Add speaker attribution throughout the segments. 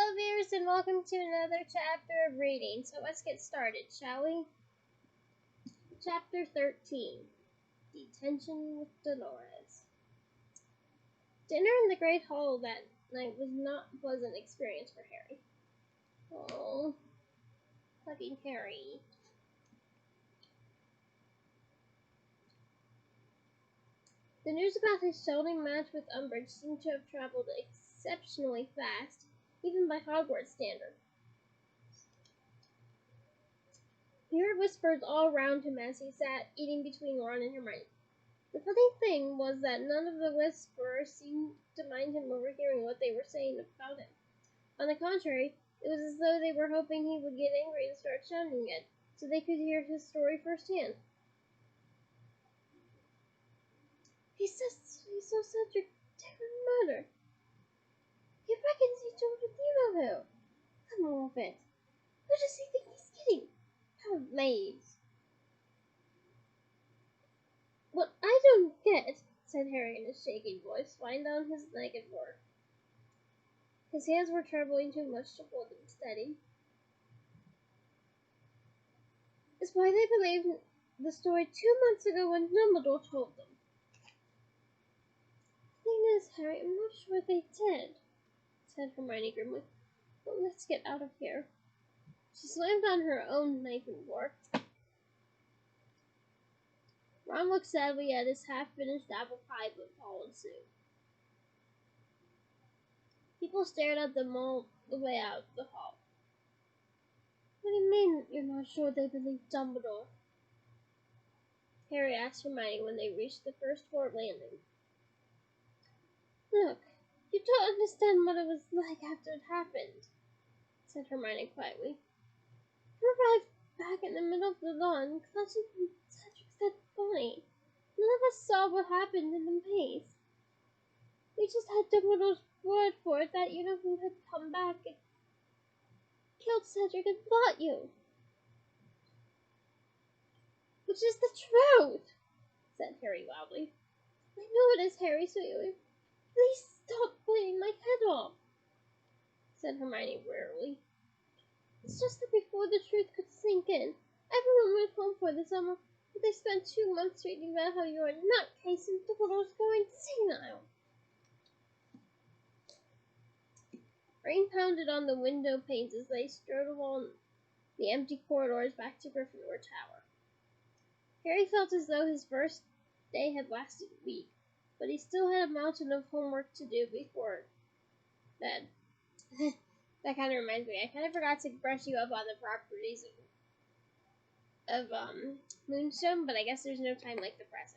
Speaker 1: Hello viewers and welcome to another chapter of reading. So let's get started, shall we? Chapter 13. Detention with Dolores. Dinner in the Great Hall that night was not a pleasant experience for Harry. Oh, fucking Harry. The news about his shouting match with Umbridge seemed to have traveled exceptionally fast, even by Hogwarts standards. He heard whispers all round him as he sat eating between Ron and Hermione. The funny thing was that none of the whisperers seemed to mind him overhearing what they were saying about him. On the contrary, it was as though they were hoping he would get angry and start shouting again, so they could hear his story firsthand. He saw Cedric Diggory murder. He reckons he told a demon who. Come on, it. Who does he think he's kidding? How amazed. What I don't get, said Harry in a shaking voice, lying down his naked work. His hands were trembling too much to hold them steady. Is why they believed the story 2 months ago when Dumbledore told them. The thing is, Harry, I'm not sure they did, said Hermione grimly. But let's get out of here. She slammed on her own knife and fork. Ron looked sadly at his half-finished apple pie but followed suit. People stared at them all the way out the hall. What do you mean you're not sure they believe Dumbledore? Harry asked Hermione when they reached the first floor landing. Look, you don't understand what it was like after it happened, said Hermione quietly. We arrived back in the middle of the lawn, clutching Cedric's dead body. None of us saw what happened in the maze. We just had Dumbledore's word for it that Unicorn had come back and killed Cedric and fought you. Which is the truth, said Harry loudly. I know it is, Harry, sweetly. Please stop biting my head off, said Hermione wearily. It's just that before the truth could sink in, everyone went home for the summer, but they spent 2 months reading about how you're a nutcase and Dumbledore's going senile. Rain pounded on the window panes as they strode along the empty corridors back to Gryffindor Tower. Harry felt as though his first day had lasted a week, but he still had a mountain of homework to do before bed. That kind of reminds me, I kind of forgot to brush you up on the properties of Moonstone, but I guess there's no time like the present.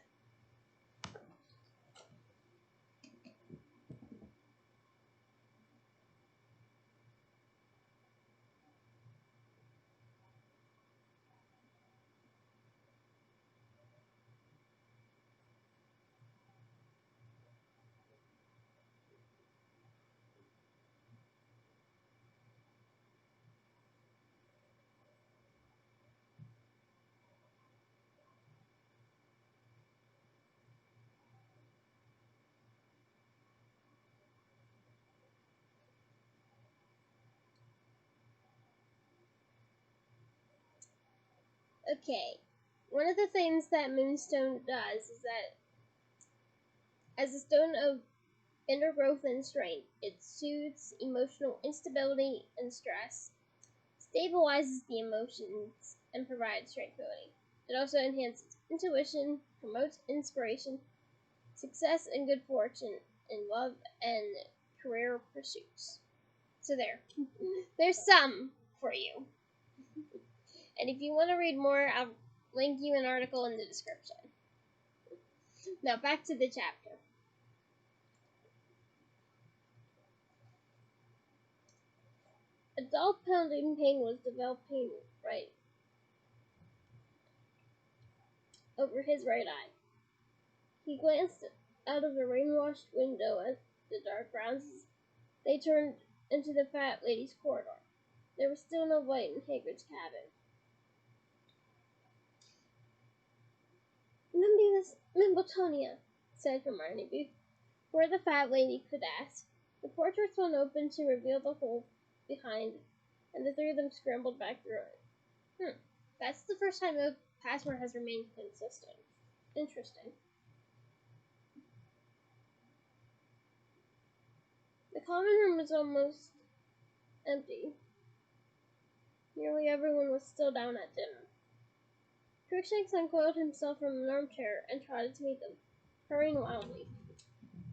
Speaker 1: Okay, one of the things that Moonstone does is that, as a stone of inner growth and strength, it soothes emotional instability and stress, stabilizes the emotions, and provides tranquility. It also enhances intuition, promotes inspiration, success, and good fortune in love and career pursuits. So there's some for you. And if you want to read more, I'll link you an article in the description. Now back to the chapter. A dull pounding pain was developing right over his right eye. He glanced out of the rain-washed window at the dark grounds as they turned into the fat lady's corridor. There was still no light in Hagrid's cabin. Remember Tonia, said Hermione before the fat lady could ask. The portraits went open to reveal the whole behind, and the three of them scrambled back through it. That's the first time the password has remained consistent. Interesting. The common room was almost empty. Nearly everyone was still down at dinner. Crookshanks uncoiled himself from an armchair and trotted to meet them, purring loudly.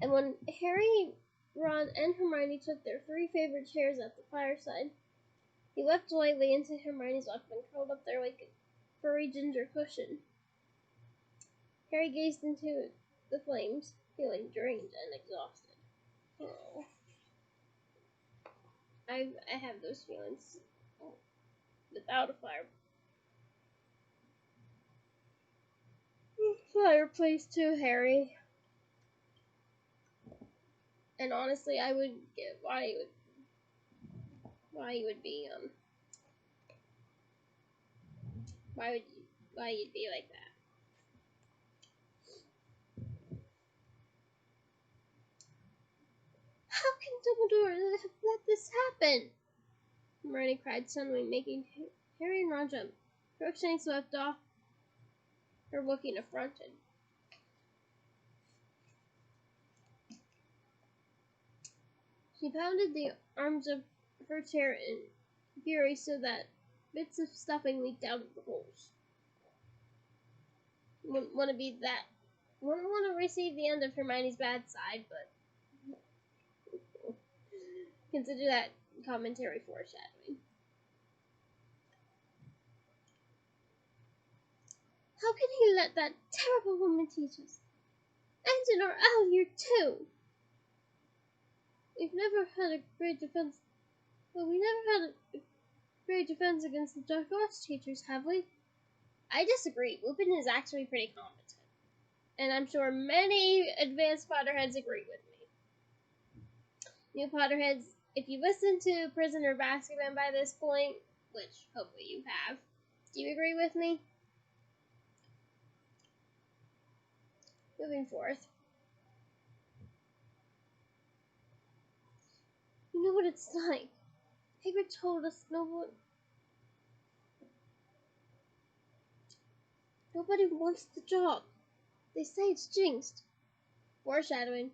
Speaker 1: And when Harry, Ron, and Hermione took their three favorite chairs at the fireside, he wept lightly into Hermione's lap and curled up there like a furry ginger cushion. Harry gazed into the flames, feeling drained and exhausted. Oh. I have those feelings without a fireplace too, Harry. And honestly, I would get why you would be why you'd be like that. How can Dumbledore have let this happen? Hermione cried suddenly, making Harry and Ron jump. Crookshanks swept off her, looking affronted. She pounded the arms of her chair in fury so that bits of stuffing leaked out of the holes. Wouldn't want to receive the end of Hermione's bad side, but consider that commentary foreshadowing. How can he let that terrible woman teach us? And in our owl year too! We've never had a great defense against the dark arts teachers, have we? I disagree. Lupin is actually pretty competent. And I'm sure many advanced Potterheads agree with me. New Potterheads, if you listen to Prisoner of Azkaban by this point, which hopefully you have, do you agree with me? Moving forth. You know what it's like. Hagrid told us nobody wants the job. They say it's jinxed. Foreshadowing.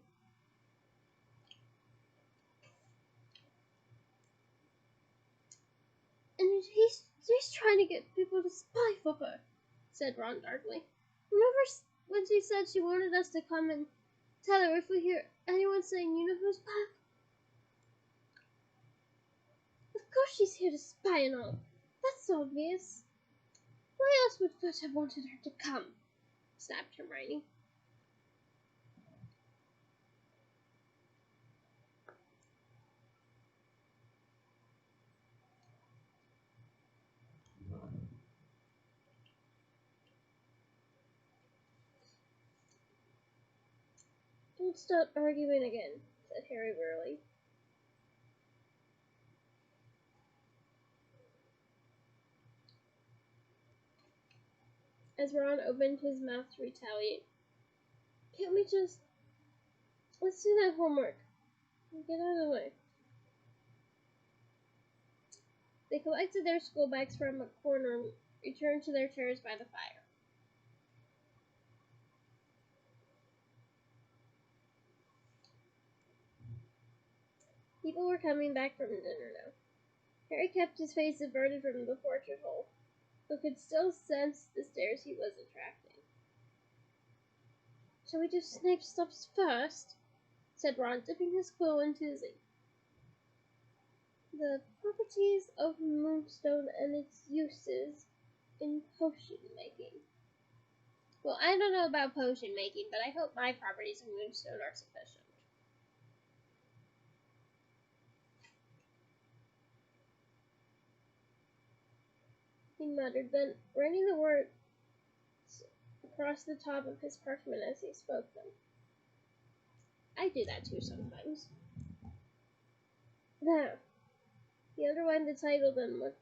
Speaker 1: And he's trying to get people to spy for her, said Ron darkly. Remember when she said she wanted us to come and tell her if we hear anyone saying, you know who's back? Of course she's here to spy and all. That's obvious. Why else would Fudge have wanted her to come? Snapped Hermione. Don't start arguing again, said Harry wearily. As Ron opened his mouth to retaliate. Can't we just... Let's do that homework. Get out of the way. They collected their school bags from a corner and returned to their chairs by the fire. People were coming back from dinner now. Harry kept his face averted from the portrait hole, but could still sense the stares he was attracting. Shall we do Snape's stuffs first? Said Ron, dipping his quill into his ink. The properties of moonstone and its uses in potion making. Well, I don't know about potion making, but I hope my properties of moonstone are sufficient. He muttered, then writing the words across the top of his parchment as he spoke them. I do that too sometimes. There. He underlined the title, then looked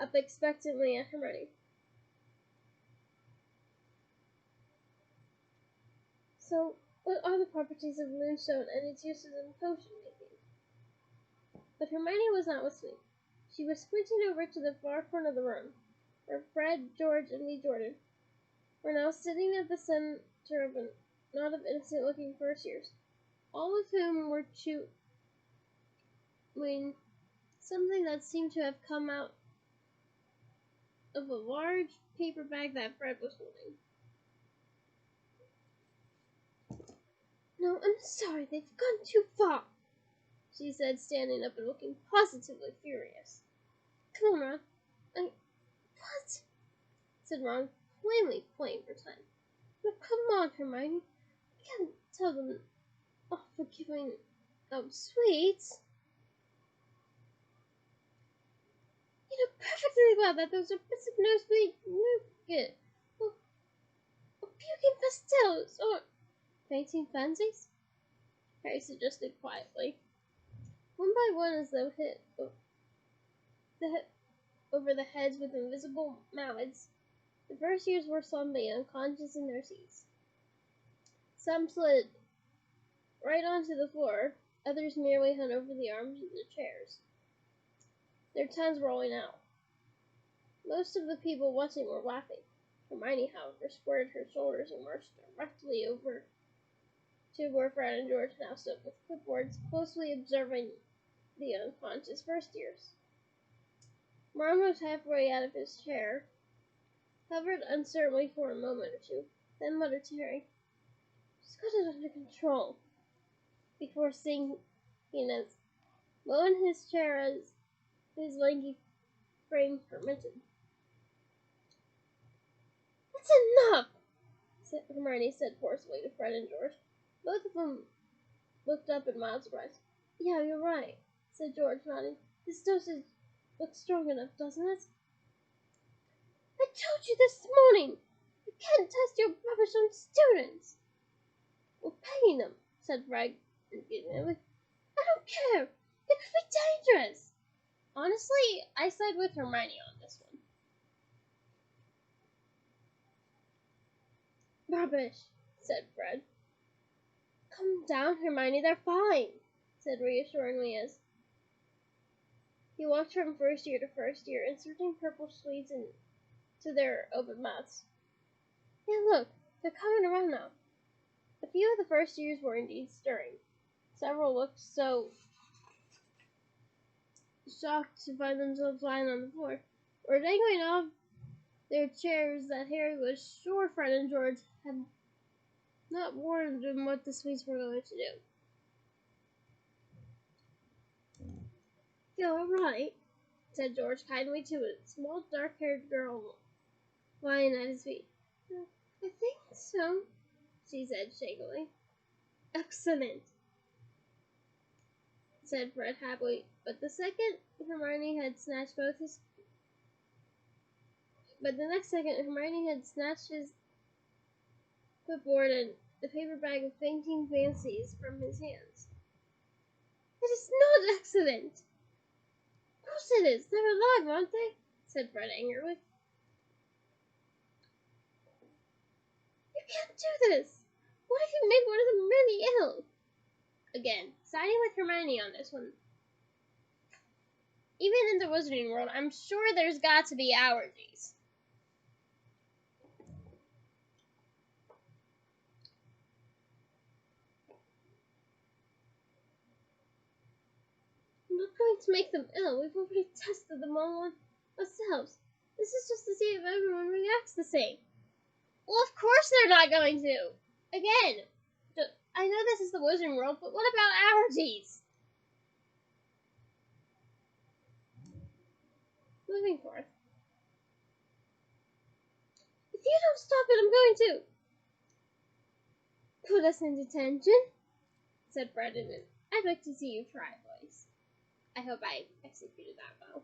Speaker 1: up expectantly at Hermione. So, what are the properties of moonstone and its uses in potion making? But Hermione was not listening. She was squinting over to the far corner of the room, where Fred, George, and Lee Jordan were now sitting at the center of a knot of innocent-looking first years, all of whom were chewing something that seemed to have come out of a large paper bag that Fred was holding. "No, I'm sorry, they've gone too far," she said, standing up and looking positively furious. "Come on, Ron." What?" said Ron, plainly playing for time. "No, come on, Hermione. I can't tell them off for giving out sweets. You know perfectly well that those are bits of no-sweet nougat, or puking pastilles, or fainting fancies," Harry suggested quietly. One by one, as though hit over the heads with invisible mallets, the first years were slumping unconscious in their seats. Some slid right onto the floor, others merely hung over the arms of the chairs, their tongues rolling out. Most of the people watching were laughing. Hermione, however, squared her shoulders and marched directly over to where Fred and George now stood with clipboards, closely observing the unconscious first years. Ron was halfway out of his chair, hovered uncertainly for a moment or two, then muttered to Harry, "She's got it under control," before sinking as low in his chair as his lanky frame permitted. "That's enough," Hermione said forcefully to Fred and George. Both of them looked up in mild surprise. "Yeah, you're right," said George, nodding. "This dosage looks strong enough, doesn't it?" "I told you this morning! You can't test your rubbish on students!" "We're paying them," said Fred indignantly. "I don't care! It could be dangerous!" Honestly, I side with Hermione on this one. "Rubbish," said Fred. "Calm down, Hermione, they're fine," said reassuringly as he walked from first year to first year, inserting purple sweets into their open mouths. "Yeah, look, they're coming around now." A few of the first years were indeed stirring. Several looked so shocked to find themselves lying on the floor, or dangling off their chairs, that Harry was sure Fred and George had not warned them what the sweets were going to do. "Feel all right?" said George kindly to a small dark-haired girl lying at his feet. "I think so," she said shakily. "Excellent," said Fred happily, but the next second Hermione had snatched his clipboard and the paper bag of fainting fancies from his hands. "It is not excellent!" "Of course it is! They're alive, aren't they?" said Fred angrily. "You can't do this! What if you made one of them really ill?" Again, siding with Hermione on this one. Even in the Wizarding world, I'm sure there's got to be allergies. "I'm not going to make them ill. We've already tested them all on ourselves. This is just to see if everyone reacts the same." "Well, of course they're not going to. Again, I know this is the Wizarding world, but what about allergies?" Moving forth. "If you don't stop it, I'm going to put us in detention," said Fred in an "I'd like to see you try" voice. I hope I executed that well.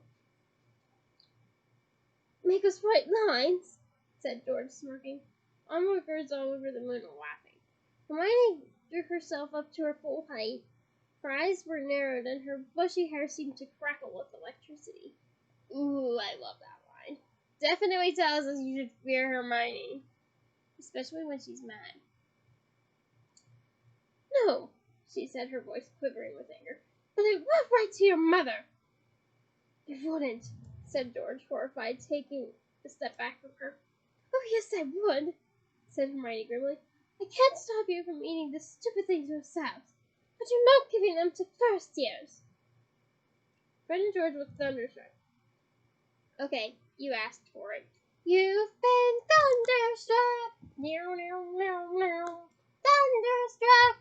Speaker 1: "Make us write lines," said George, smirking. Onlookers all over the moon were laughing. Hermione drew herself up to her full height. Her eyes were narrowed, and her bushy hair seemed to crackle with electricity. Ooh, I love that line. Definitely tells us you should fear Hermione, especially when she's mad. "No," she said, her voice quivering with anger. but I would write to your mother. You wouldn't, said George, horrified, taking a step back from her. Oh, yes, I would, said Hermione grimly. I can't stop you from eating the stupid things yourself, but you're not giving them to first years. Fred and George looked thunderstruck. Okay, you asked for it. You've been thunderstruck. Meow, meow, meow, meow. Thunderstruck.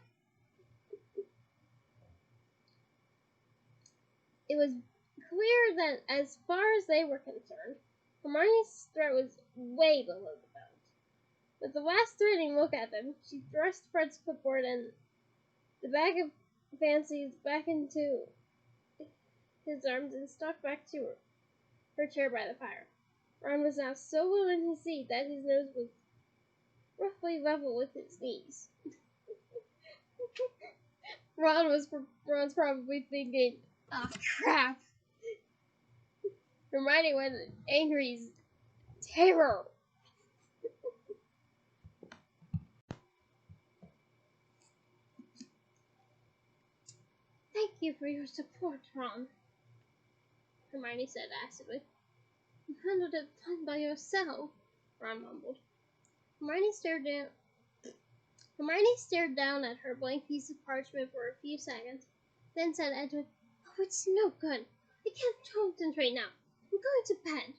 Speaker 1: It was clear that, as far as they were concerned, Hermione's threat was way below the belt. With a last threatening look at them, she thrust Fred's clipboard and the bag of fancies back into his arms and stalked back to her chair by the fire. Ron was now so low in his seat that his nose was roughly level with his knees. Ron's probably thinking, "Ah, oh, crap." Hermione went angry terror. Thank you for your support, Ron, Hermione said acidly. You handled it fine by yourself, Ron mumbled. Hermione stared down at her blank piece of parchment for a few seconds, then said, "Edward, oh, it's no good. I can't concentrate now. I'm going to bed."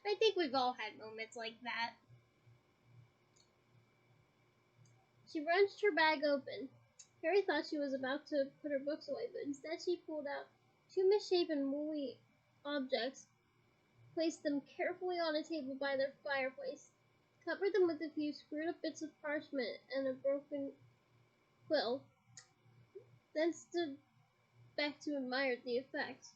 Speaker 1: I think we've all had moments like that. She wrenched her bag open. Harry thought she was about to put her books away, but instead she pulled out two misshapen, woolly objects, placed them carefully on a table by their fireplace, covered them with a few screwed up bits of parchment and a broken quill, then stood back to admire the effect.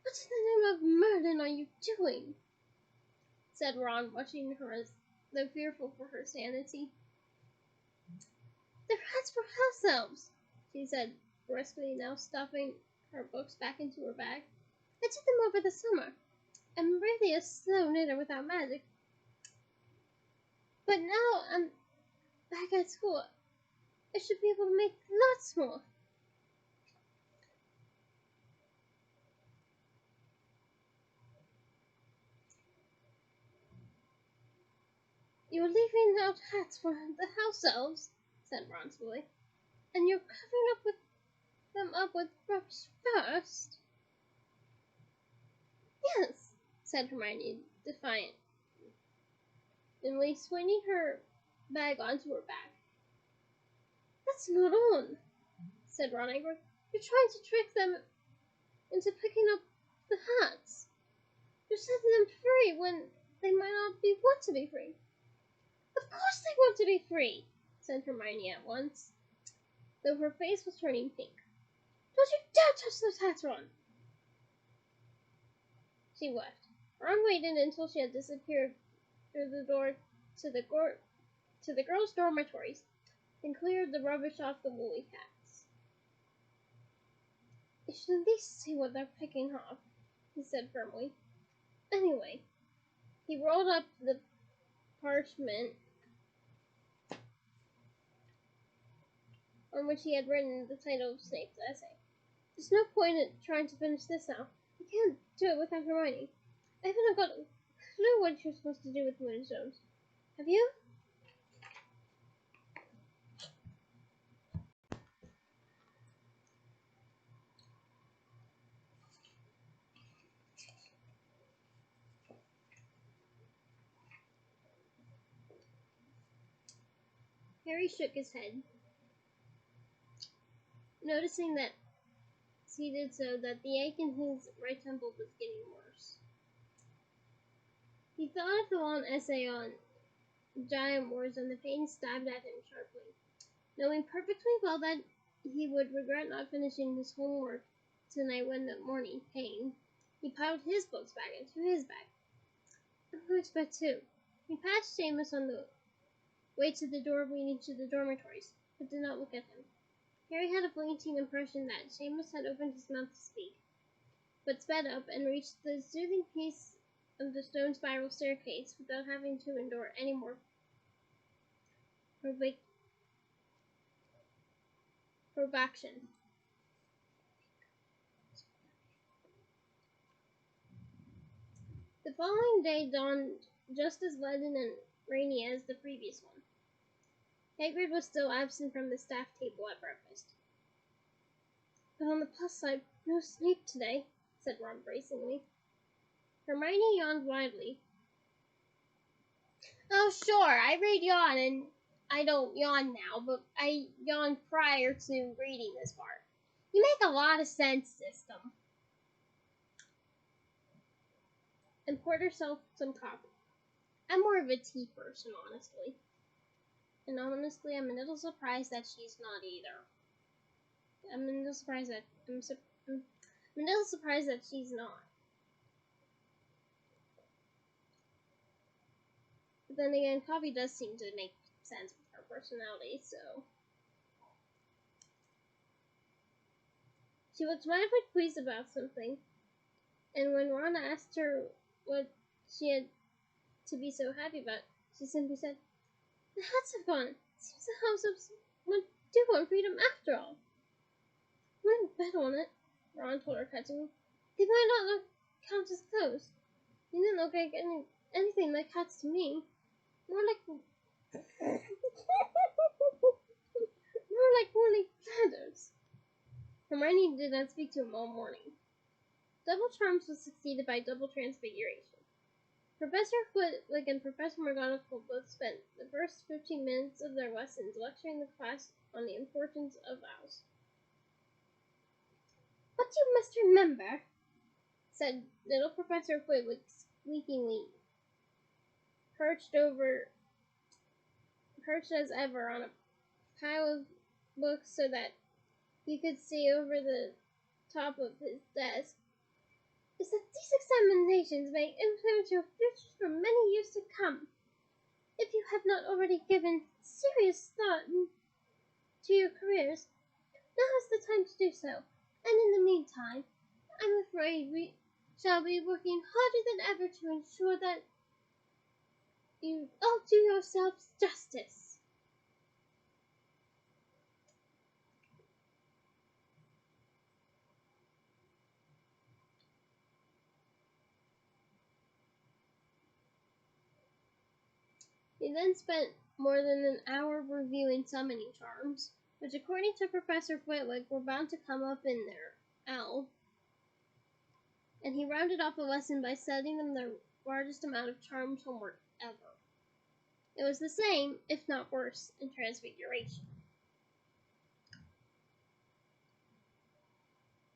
Speaker 1: What in the name of Merlin are you doing? Said Ron, watching her as though fearful for her sanity. They're hats for house elves, she said briskly, now stuffing her books back into her bag. I did them over the summer. I'm really a slow knitter without magic. But now I'm back at school. I should be able to make lots more. You're leaving out hats for the house elves, said Ron slowly, and you're covering them up with books first. Yes, said Hermione, defiantly, swinging her bag onto her back. That's not on, said Ron angrily. You're trying to trick them into picking up the hats. You're setting them free when they might not want to be free. Of course they want to be free, said Hermione at once, though her face was turning pink. Don't you dare touch those hats, Ron! She left. Ron waited until she had disappeared through the door to the girls' dormitories, and cleared the rubbish off the woolly hats. You should at least see what they're picking off, he said firmly. Anyway, he rolled up the parchment on which he had written the title of Snape's essay. There's no point in trying to finish this now. You can't do it without Hermione. I haven't got a clue what you're supposed to do with Moonstones. Have you? Harry shook his head, noticing that as he did so that the ache in his right temple was getting worse. He thought of the long essay on giant wars, and the pain stabbed at him sharply. Knowing perfectly well that he would regret not finishing his homework tonight when the morning came, he piled his books back into his bag. I'm going to bed too. He passed Seamus on the way to the door leading to the dormitories, but did not look at him. Harry had a fleeting impression that Seamus had opened his mouth to speak, but sped up and reached the soothing peace of the stone spiral staircase without having to endure any more Provocation. The following day dawned just as leaden and rainy as the previous one. Hagrid was still absent from the staff table at breakfast. But on the plus side, no Snape today, said Ron bracingly. Hermione yawned widely. Oh, sure, I read yawn, and I don't yawn now, but I yawned prior to reading this part. You make a lot of sense, System. And poured herself some coffee. I'm more of a tea person, honestly. And honestly, I'm a little surprised that she's not either. I'm a little surprised that she's not. But then again, coffee does seem to make sense with her personality, so. She looked mildly pleased about something, and when Ron asked her what she had to be so happy about, she simply said, "The hats have gone. Seems the house would do want freedom after all." "I wouldn't bet on it," Ron told her touchingly. "They might not count as clothes. They didn't look like anything like hats to me. More like woolly feathers." Hermione did not speak to him all morning. Double Charms was succeeded by Double Transfiguration. Professor Flitwick and Professor McGonagall both spent the first 15 minutes of their lessons lecturing the class on the importance of vows. "But you must remember," said little Professor Flitwick squeakingly, perched as ever on a pile of books so that he could see over the top of his desk, "is that these examinations may influence your future for many years to come. If you have not already given serious thought to your careers, now is the time to do so. And in the meantime, I'm afraid we shall be working harder than ever to ensure that you all do yourselves justice." He then spent more than an hour reviewing summoning charms, which according to Professor Flitwick were bound to come up in their L, and he rounded off the lesson by setting them the largest amount of charms homework ever. It was the same, if not worse, in Transfiguration.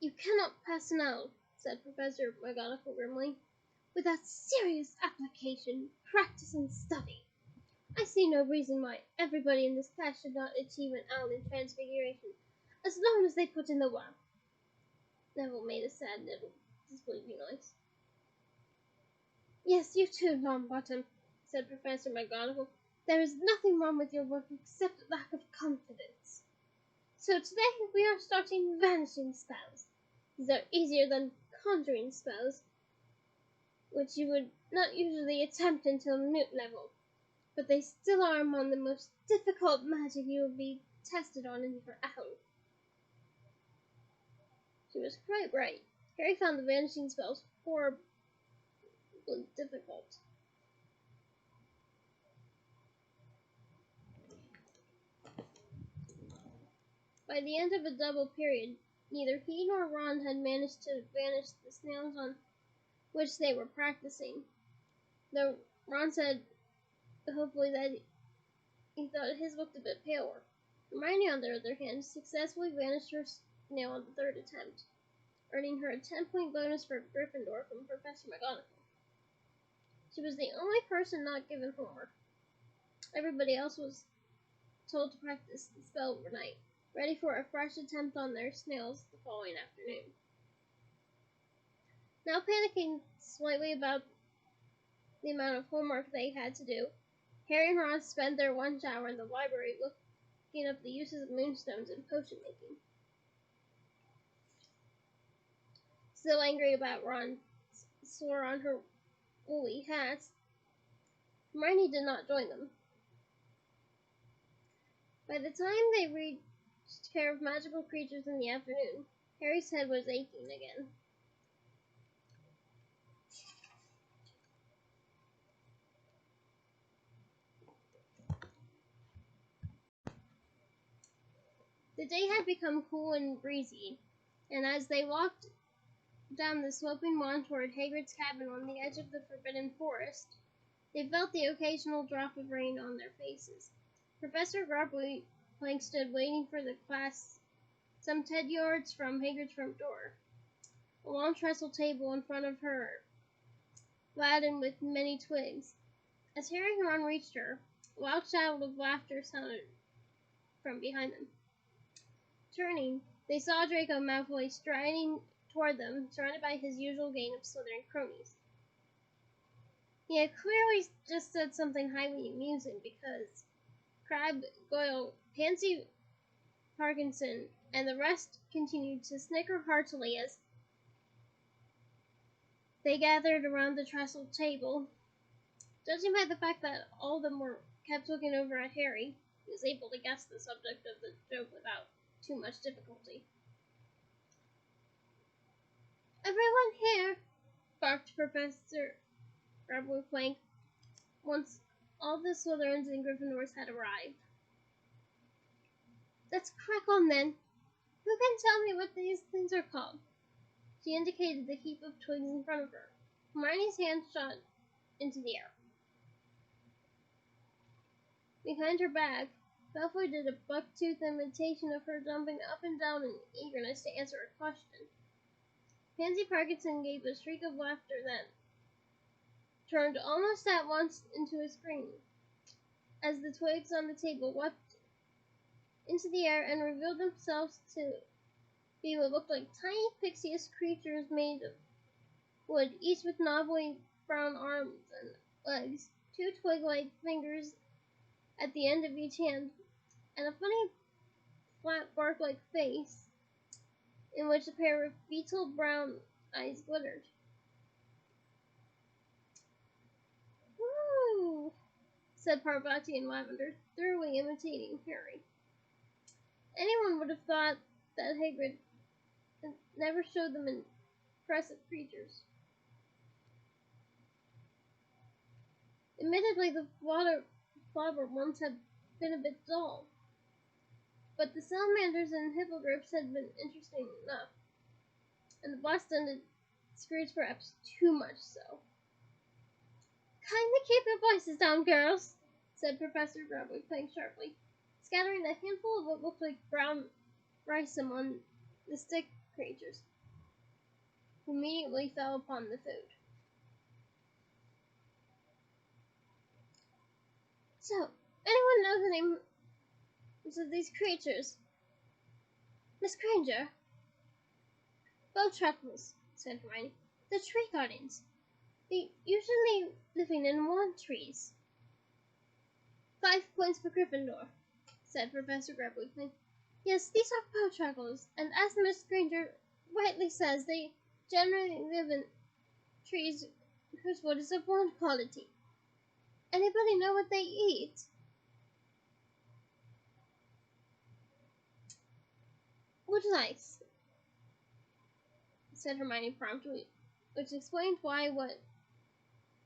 Speaker 1: "You cannot pass an L," said Professor McGonagall grimly, "without serious application, practice, and study. I see no reason why everybody in this class should not achieve an L in Transfiguration, as long as they put in the work." Neville made a sad little disbelieving noise. "Yes, you too, Longbottom," said Professor McGonagall. "There is nothing wrong with your work except lack of confidence. So today we are starting vanishing spells. These are easier than conjuring spells, which you would not usually attempt until Newt level. But they still are among the most difficult magic you will be tested on in your L." She was quite right. Harry found the vanishing spells horribly difficult. By the end of a double period, neither he nor Ron had managed to banish the snails on which they were practicing, though Ron said hopefully that he thought his looked a bit paler. Hermione, on the other hand, successfully vanished her snail on the third attempt, earning her a 10-point bonus for Gryffindor from Professor McGonagall. She was the only person not given homework. Everybody else was told to practice the spell overnight, ready for a fresh attempt on their snails the following afternoon. Now panicking slightly about the amount of homework they had to do, Harry and Ron spent their lunch hour in the library looking up the uses of moonstones in potion making. Still angry about Ron's slur on her woolly hats, Hermione did not join them. By the time they reached care of magical creatures in the afternoon, Harry's head was aching again. The day had become cool and breezy, and as they walked down the sloping lawn toward Hagrid's cabin on the edge of the Forbidden Forest, they felt the occasional drop of rain on their faces. Professor Plank stood waiting for the class some 10 yards from Hagrid's front door. A long trestle table in front of her, laden with many twigs. As Harry and Ron reached her, a loud shout of laughter sounded from behind them. Turning, they saw Draco Malfoy striding toward them, surrounded by his usual gang of Slytherin cronies. He had clearly just said something highly amusing because Crabbe, Goyle, Pansy Parkinson, and the rest continued to snicker heartily as they gathered around the trestle table. Judging by the fact that all of them kept looking over at Harry, he was able to guess the subject of the joke without too much difficulty. "Everyone here!" barked Professor Plank, once all the Slytherins and Gryffindors had arrived. "Let's crack on then. Who can tell me what these things are called?" She indicated the heap of twigs in front of her. Hermione's hand shot into the air. Behind her back, Malfoy did a buck-tooth imitation of her jumping up and down in eagerness to answer a question. Pansy Parkinson gave a shriek of laughter that turned almost at once into a scream, as the twigs on the table leapt into the air and revealed themselves to be what looked like tiny pixie-esque creatures made of wood, each with knobbly brown arms and legs, 2 twig-like fingers at the end of each hand, and a funny flat bark-like face in which a pair of beetle brown eyes glittered. "Woo!" said Parvati in lavender, thoroughly imitating Harry. Anyone would have thought that Hagrid never showed them impressive creatures. Admittedly, the flobber ones had been a bit dull, but the salamanders and hippogriffs had been interesting enough, and the Boston Screws perhaps too much so. "Kindly keep your voices down, girls," said Professor Plank sharply, scattering a handful of what looked like brown rice among the stick creatures, who immediately fell upon the food. "So, anyone know the names of these creatures? Miss Granger?" "Bowtruckles," said Hermione. "The tree guardians. They usually living in wand trees." 5 points for Gryffindor," said Professor Plank. "Yes, these are Bowtruckles, and as Miss Granger rightly says, they generally live in trees whose wood is of wand quality. Anybody know what they eat?" "Wood lice," said Hermione promptly, which explained why what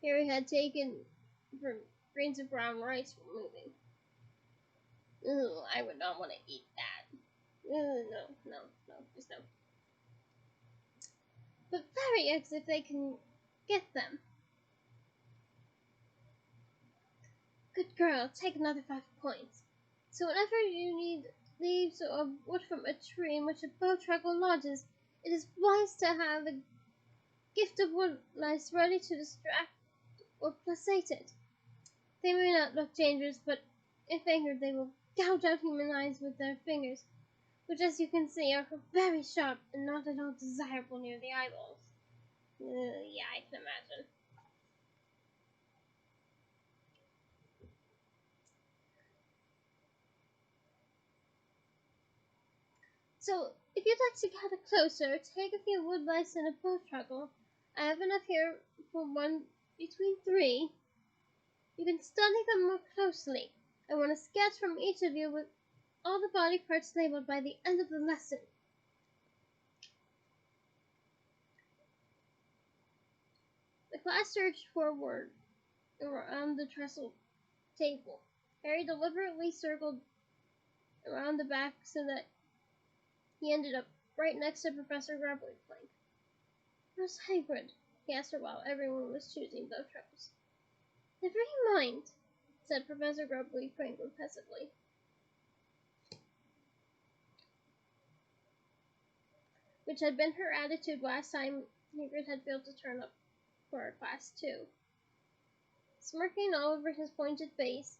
Speaker 1: Harry had taken for grains of brown rice were moving. "Ugh, I would not want to eat that. No, just no. But fairy eggs if they can get them." "Good girl, take another 5 points. So whenever you need leaves or wood from a tree in which a bowtruckle lodges, it is wise to have a gift of wood lice ready to distract or placate it. They may not look dangerous, but if angered they will gouge out human eyes with their fingers, which as you can see are very sharp and not at all desirable near the eyeballs." Yeah, I can imagine. "So, if you'd like to gather closer, take a few wood lice and a bowtruckle. I have enough here for one between 3. You can study them more closely. I want a sketch from each of you with all the body parts labeled by the end of the lesson. The class surged forward around the trestle table. Harry deliberately circled around the back so that he ended up right next to Professor Grubbly's plank. "Where's Hagrid?" he asked her while everyone was choosing bow truckles. "Never you mind," said Professor Grubbly impressively. Which had been her attitude last time Hagrid had failed to turn up for her class too. Smirking all over his pointed face,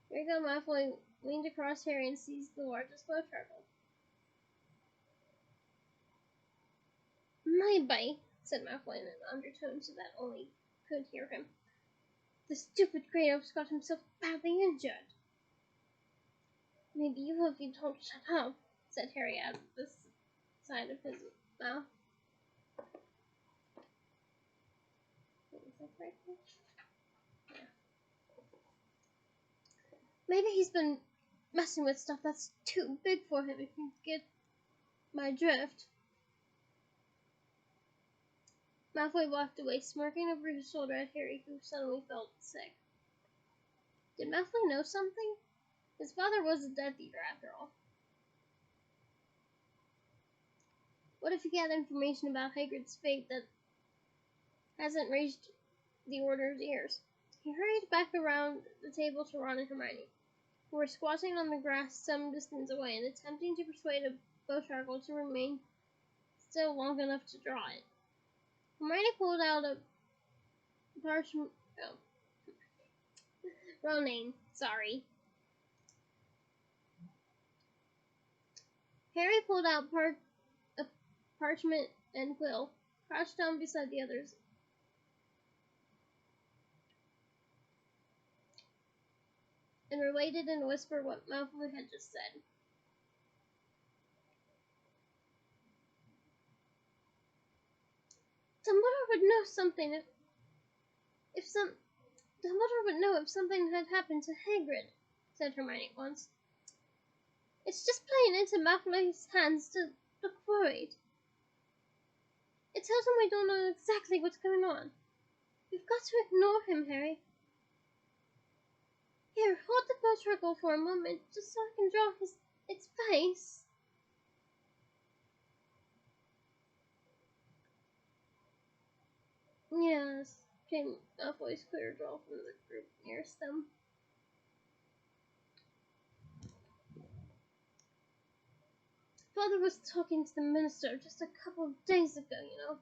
Speaker 1: Draco Malfoy leaned across Harry and seized the largest bow truckle. "My bite," said Malfoy in an undertone so that only could hear him. "The stupid Kratos got himself badly injured." "Maybe you will if you don't shut up," said Harry out of the side of his mouth. Yeah. "Maybe he's been messing with stuff that's too big for him, if you get my drift." Malfoy walked away, smirking over his shoulder at Harry, who suddenly felt sick. Did Malfoy know something? His father was a Death Eater, after all. What if he had information about Hagrid's fate that hasn't reached the Order's ears? He hurried back around the table to Ron and Hermione, who were squatting on the grass some distance away and attempting to persuade a bowtruckle to remain still long enough to draw it. Hermione pulled out a parchment. Oh, wrong name. Sorry. Harry pulled out a parchment and quill, crouched down beside the others, and related in a whisper what Malfoy had just said. Dumbledore would know something Dumbledore would know if something had happened to Hagrid, said Hermione at once. It's just playing into Malfoy's hands to look worried. It tells him we don't know exactly what's going on. You've got to ignore him, Harry. Here, hold the bowtruckle for a moment, just so I can draw its face. Yes, came Malfoy's clear drawl from the group nearest them. Father was talking to the minister just a couple of days ago,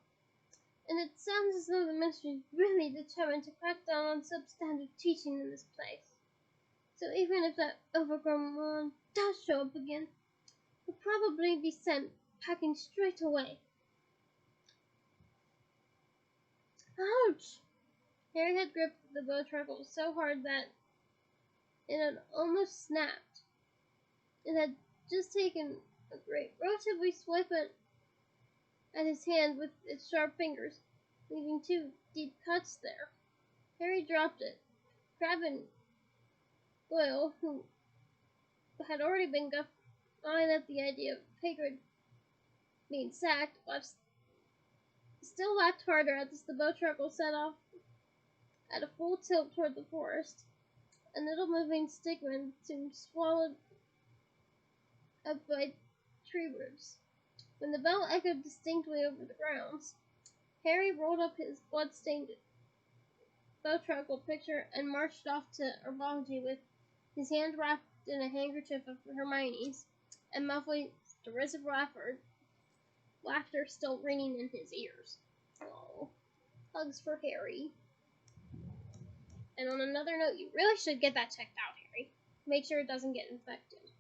Speaker 1: and it sounds as though the ministry is really determined to crack down on substandard teaching in this place. So even if that overgrown moron does show up again, he'll probably be sent packing straight away. Ouch! Harry had gripped the bowtruckle so hard that it had almost snapped. It had just taken a great relatively swipe at his hand with its sharp fingers, leaving 2 deep cuts there. Harry dropped it. Crabbe and Goyle, who had already been guffawing at the idea of Hagrid being sacked, still laughed harder as the bowtruckle set off at a full tilt toward the forest. A little moving stickman soon swallowed up by tree roots. When the bell echoed distinctly over the grounds, Harry rolled up his blood-stained bowtruckle picture and marched off to herbology with his hand wrapped in a handkerchief of Hermione's, and Malfoy's derisive laughter still ringing in his ears. Oh, hugs for Harry. And on another note, you really should get that checked out, Harry. Make sure it doesn't get infected.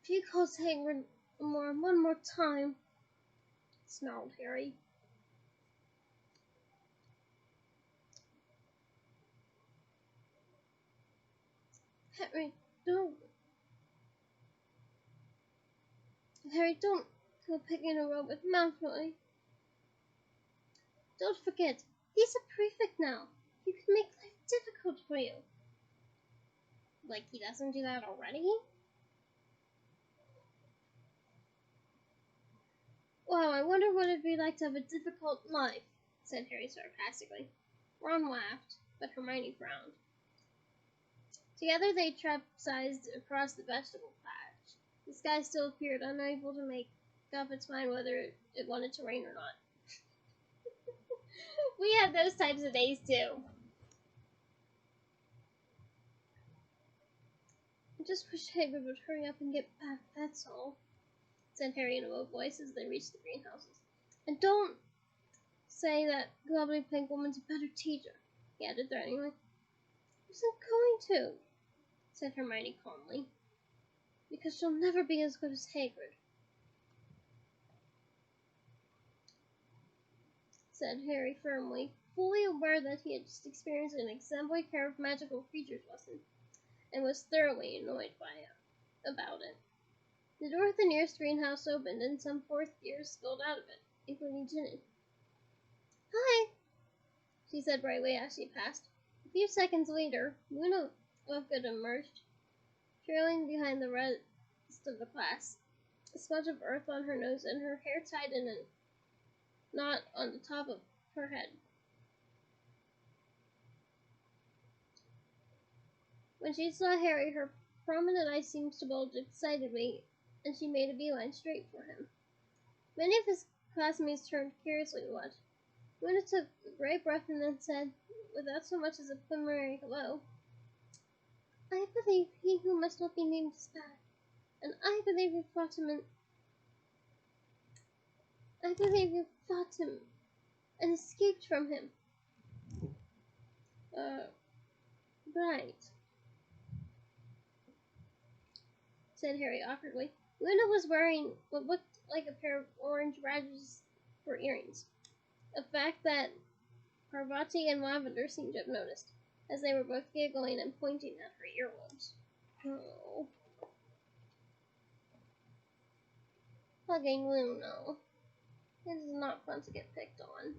Speaker 1: If you call Hagrid one more time, snarled Harry. Harry, don't go picking a rope with Malfoy. Don't forget, he's a prefect now. He could make life difficult for you. Like he doesn't do that already? Wow, I wonder what it'd be like to have a difficult life, said Harry sarcastically. Ron laughed, but Hermione frowned. Together they capsized across the vegetable patch. The sky still appeared unable to make up its mind whether it wanted to rain or not. We have those types of days too. I just wish Hagrid would hurry up and get back, that's all, said Harry in a low voice as they reached the greenhouses. And don't say that lovely pink woman's a better teacher, he added threateningly. I wasn't going to, said Hermione calmly, because she'll never be as good as Hagrid, said Harry firmly, fully aware that he had just experienced an exemplary care of magical creatures lesson, and was thoroughly annoyed about it. The door of the nearest greenhouse opened, and some fourth years spilled out of it, including Ginny. Hi, she said brightly as she passed. A few seconds later, Luna Lovegood emerged, trailing behind the rest of the class, a smudge of earth on her nose and her hair tied in a knot on the top of her head. When she saw Harry, her prominent eyes seemed to bulge excitedly, and she made a beeline straight for him. Many of his classmates turned curiously to watch. Luna took a great breath and then said, without so much as a preliminary hello, I believe he who must not be named is bad, and I believe you fought him and escaped from him. Right, said Harry awkwardly. Luna was wearing what looked like a pair of orange badges for earrings, a fact that Parvati and Lavender seemed to have noticed, as they were both giggling and pointing at her earlobes. Oh. Hugging Luna. It is not fun to get picked on.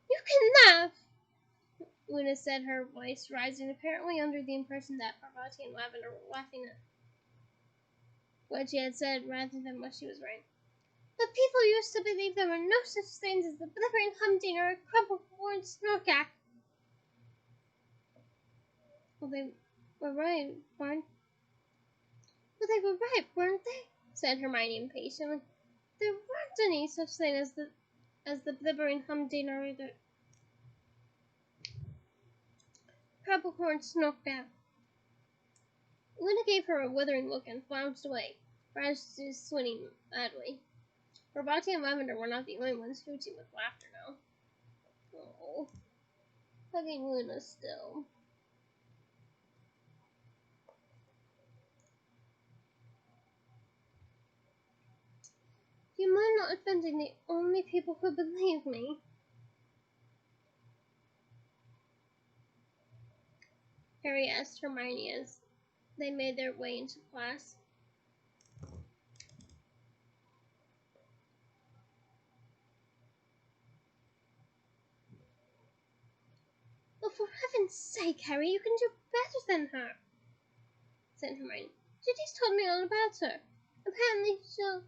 Speaker 1: You can laugh, Luna said, her voice rising, apparently under the impression that Parvati and Lavender were laughing at what she had said rather than what she was wearing. But people used to believe there were no such things as the blibbering humdinger or a crumple-worn snorkack. Well, they were right, weren't they? Said Hermione impatiently. There weren't any such thing as the blibbering humdinger or the crumple-worn snorkack. Luna gave her a withering look and flounced away, her eyes squinting madly. Parvati and Lavender were not the only ones hooting with laughter now. Oh, hugging Luna still. You mind not offending the only people who believe me? Harry asked Hermione as they made their way into class. Oh, for heaven's sake, Harry, you can do better than her, said Hermione. Ginny's told me all about her. Apparently she'll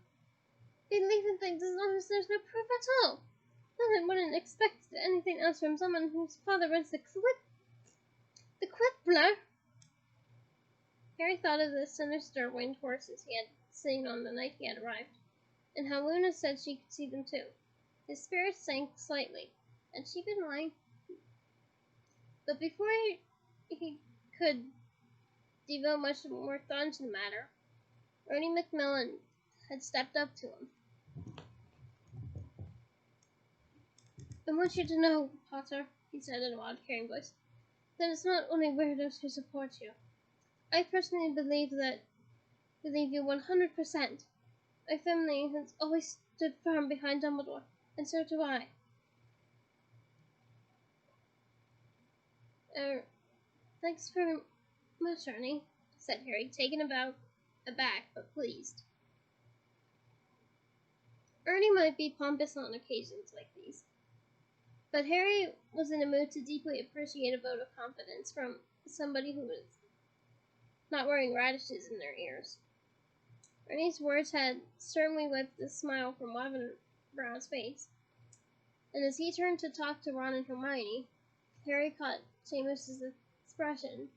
Speaker 1: believe in things as long as there's no proof at all. One wouldn't expect anything else from someone whose father was the Quibbler. Harry thought of the sinister winged horses he had seen on the night he had arrived, and how Luna said she could see them too. His spirits sank slightly. Had she been lying? But before he could devote much more thought to the matter, Rhodey Macmillan had stepped up to him. I want you to know, Potter, he said in a loud, caring voice, that it's not only weirdos who support you. I personally believe you 100%. My family has always stood firm behind Dumbledore, and so do I. Thanks for Much, Ernie, said Harry, taken aback but pleased. Ernie might be pompous on occasions like these, but Harry was in a mood to deeply appreciate a vote of confidence from somebody who was not wearing radishes in their ears. Ernie's words had certainly wiped the smile from Lavender Brown's face, and as he turned to talk to Ron and Hermione, Harry caught Seamus's expression,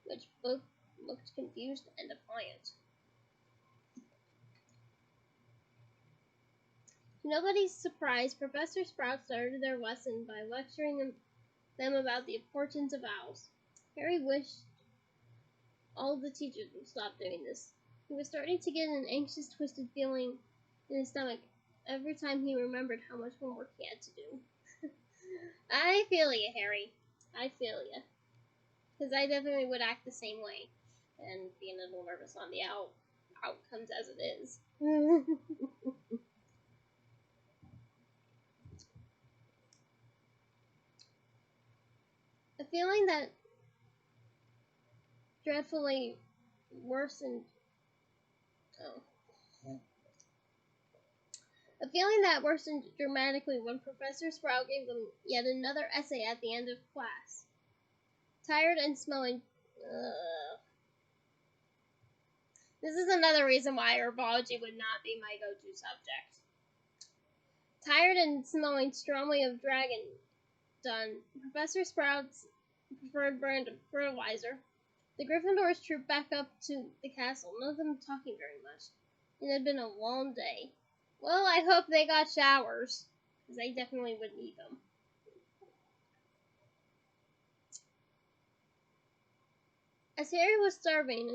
Speaker 1: which both looked confused and defiant. To nobody's surprise, Professor Sprout started their lesson by lecturing them about the importance of owls. Harry wished all the teachers would stop doing this. He was starting to get an anxious, twisted feeling in his stomach every time he remembered how much homework he had to do. I feel ya, Harry. I feel ya. Because I definitely would act the same way, and being a little nervous on the outcomes as it is. A feeling that dreadfully worsened. A feeling that worsened dramatically when Professor Sprout gave them yet another essay at the end of class. Tired and smelling. This is another reason why herbology would not be my go-to subject. Tired and smelling strongly of dragon dung, Professor Sprout's preferred brand of fertilizer, the Gryffindors trooped back up to the castle, none of them talking very much. It had been a long day. Well, I hope they got showers, because they definitely would need them. As Harry was starving,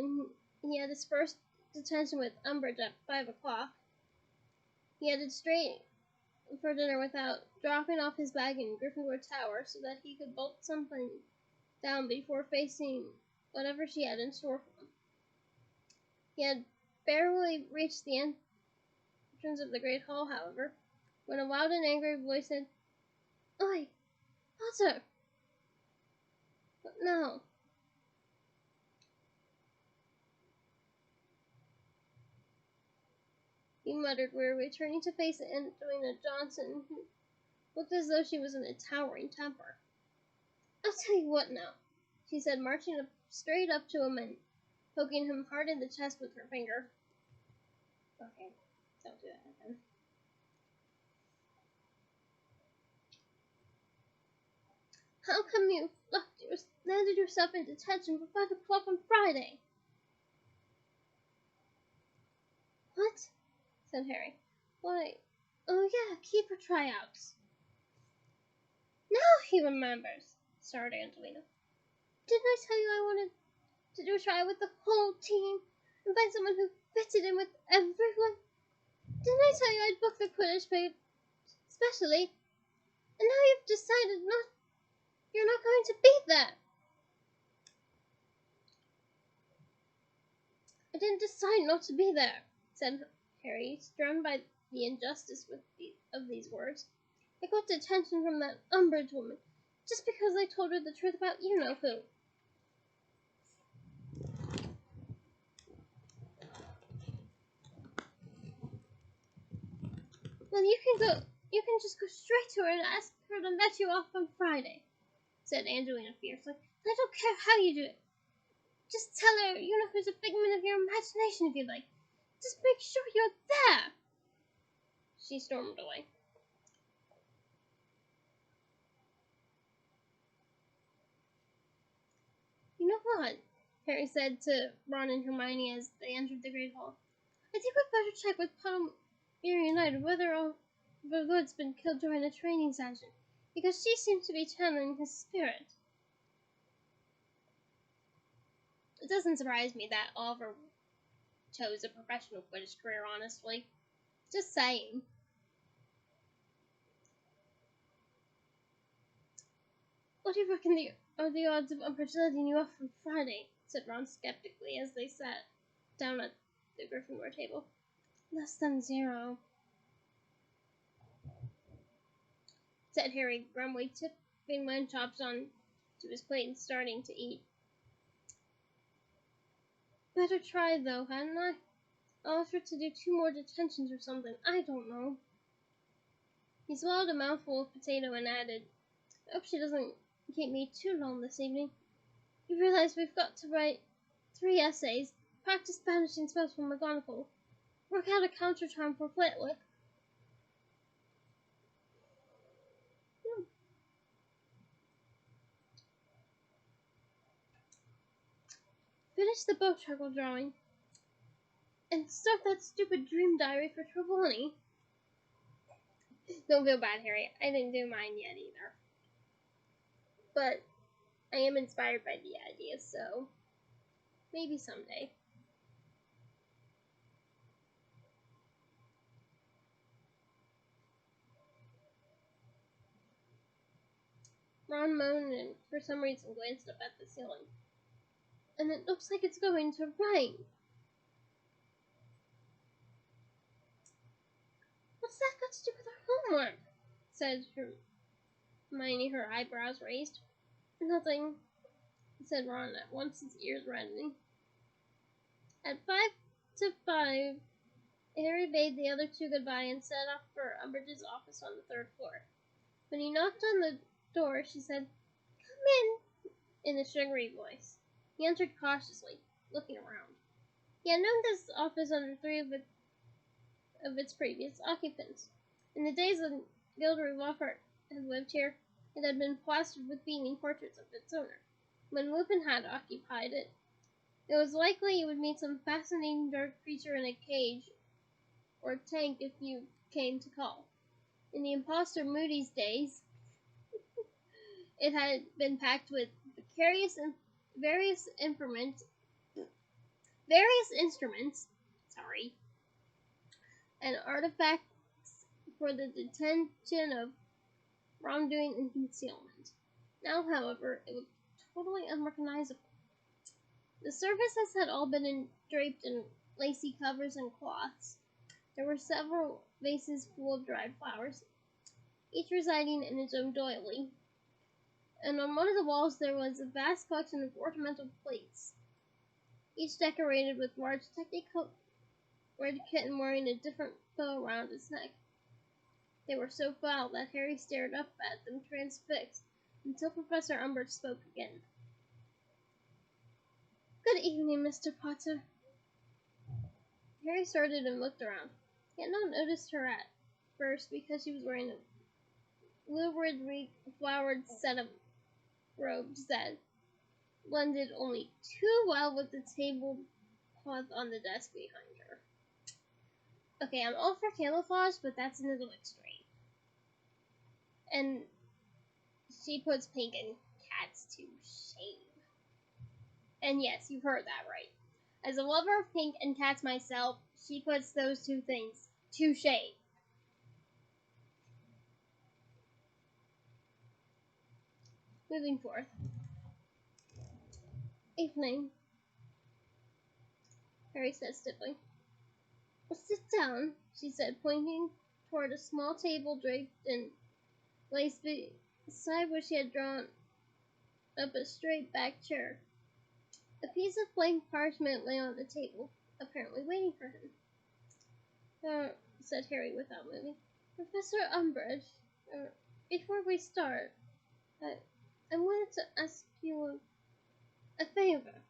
Speaker 1: and he had his first detention with Umbridge at 5 o'clock, he headed straight for dinner without dropping off his bag in Gryffindor Tower so that he could bolt something down before facing whatever she had in store for him. He had barely reached the entrance of the Great Hall, however, when a loud and angry voice said, "Oi, Potter! What now?" He muttered wearily, turning to face Angelina Johnson, who looked as though she was in a towering temper. "I'll tell you what now," she said, marching straight up to him and poking him hard in the chest with her finger. Okay, don't do that again. "How come you landed yourself in detention for 5 o'clock on Friday?" "What?" said Harry. "Why, oh yeah, keeper tryouts." "Now he remembers," started Angelina. "Didn't I tell you I wanted to do a tryout with the whole team and find someone who fitted in with everyone? Didn't I tell you I'd booked the Quidditch page specially? And now you've decided you're not going to be there." "I didn't decide not to be there," said Harry, stunned by the injustice of these words. "I got detention from that Umbridge woman, just because I told her the truth about you-know-who." "Well, you can just go straight to her and ask her to let you off on Friday," said Angelina fiercely. "I don't care how you do it. Just tell her you-know-who's a figment of your imagination if you like. Just make sure you're there." She stormed away. "You know what?" Harry said to Ron and Hermione as they entered the Great Hall. "I think we'd better check with Puddle United whether Overgood's been killed during a training session, because she seems to be channeling his spirit." It doesn't surprise me that Oliver chose a professional Quidditch career, honestly. Just saying. "What do you reckon are the odds of Umbridge letting you off on Friday?" said Ron skeptically as they sat down at the Gryffindor table. "Less than 0. said Harry grimly, tipping lamb chops on to his plate and starting to eat. Better try, though, hadn't I? I'll offer to do 2 more detentions or something. I don't know. He swallowed a mouthful of potato and added, I hope she doesn't keep me too long this evening. You realize we've got to write 3 essays, practice banishing spells from McGonagall, work out a counter-charm for Flitwick. Finish the bow turtle drawing, and start that stupid dream diary for Trelawney. Don't feel bad, Harry. I didn't do mine yet either. But I am inspired by the idea, so maybe someday. Ron moaned and for some reason glanced up at the ceiling. And it looks like it's going to rain. What's that got to do with our homework? Said Hermione, her eyebrows raised. Nothing, said Ron at once, his ears reddening. At 5:55, Harry bade the other 2 goodbye and set off for Umbridge's office on the 3rd floor. When he knocked on the door, she said, Come in a sugary voice. He entered cautiously, looking around. He had known this office under 3 of its previous occupants. In the days when Gilderoy Lockhart had lived here, it had been plastered with beaming portraits of its owner. When Lupin had occupied it, it was likely you would meet some fascinating dark creature in a cage or tank if you came to call. In the imposter Moody's days, it had been packed with various instruments, and artifacts for the detention of wrongdoing and concealment. Now, however, it was totally unrecognizable. The surfaces had all been draped in lacy covers and cloths. There were several vases full of dried flowers, each residing in its own doily. And on one of the walls there was a vast collection of ornamental plates, each decorated with large technicolor red kitten wearing a different bow around its neck. They were so foul that Harry stared up at them transfixed, until Professor Umbridge spoke again. Good evening, Mr. Potter. Harry started and looked around. He had not noticed her at first because she was wearing a lurid flowered set of robes that blended only too well with the tablecloth on the desk behind her. Okay, I'm all for camouflage, but that's a little extreme. And she puts pink and cats to shame. And yes, you've heard that right. As a lover of pink and cats myself, she puts those 2 things to shame. Moving forth. Evening, Harry said stiffly. Sit down, she said, pointing toward a small table draped in lace beside which she had drawn up a straight-backed chair. A piece of blank parchment lay on the table, apparently waiting for him. Said Harry without moving. Professor Umbridge, before we start, I wanted to ask you a favor.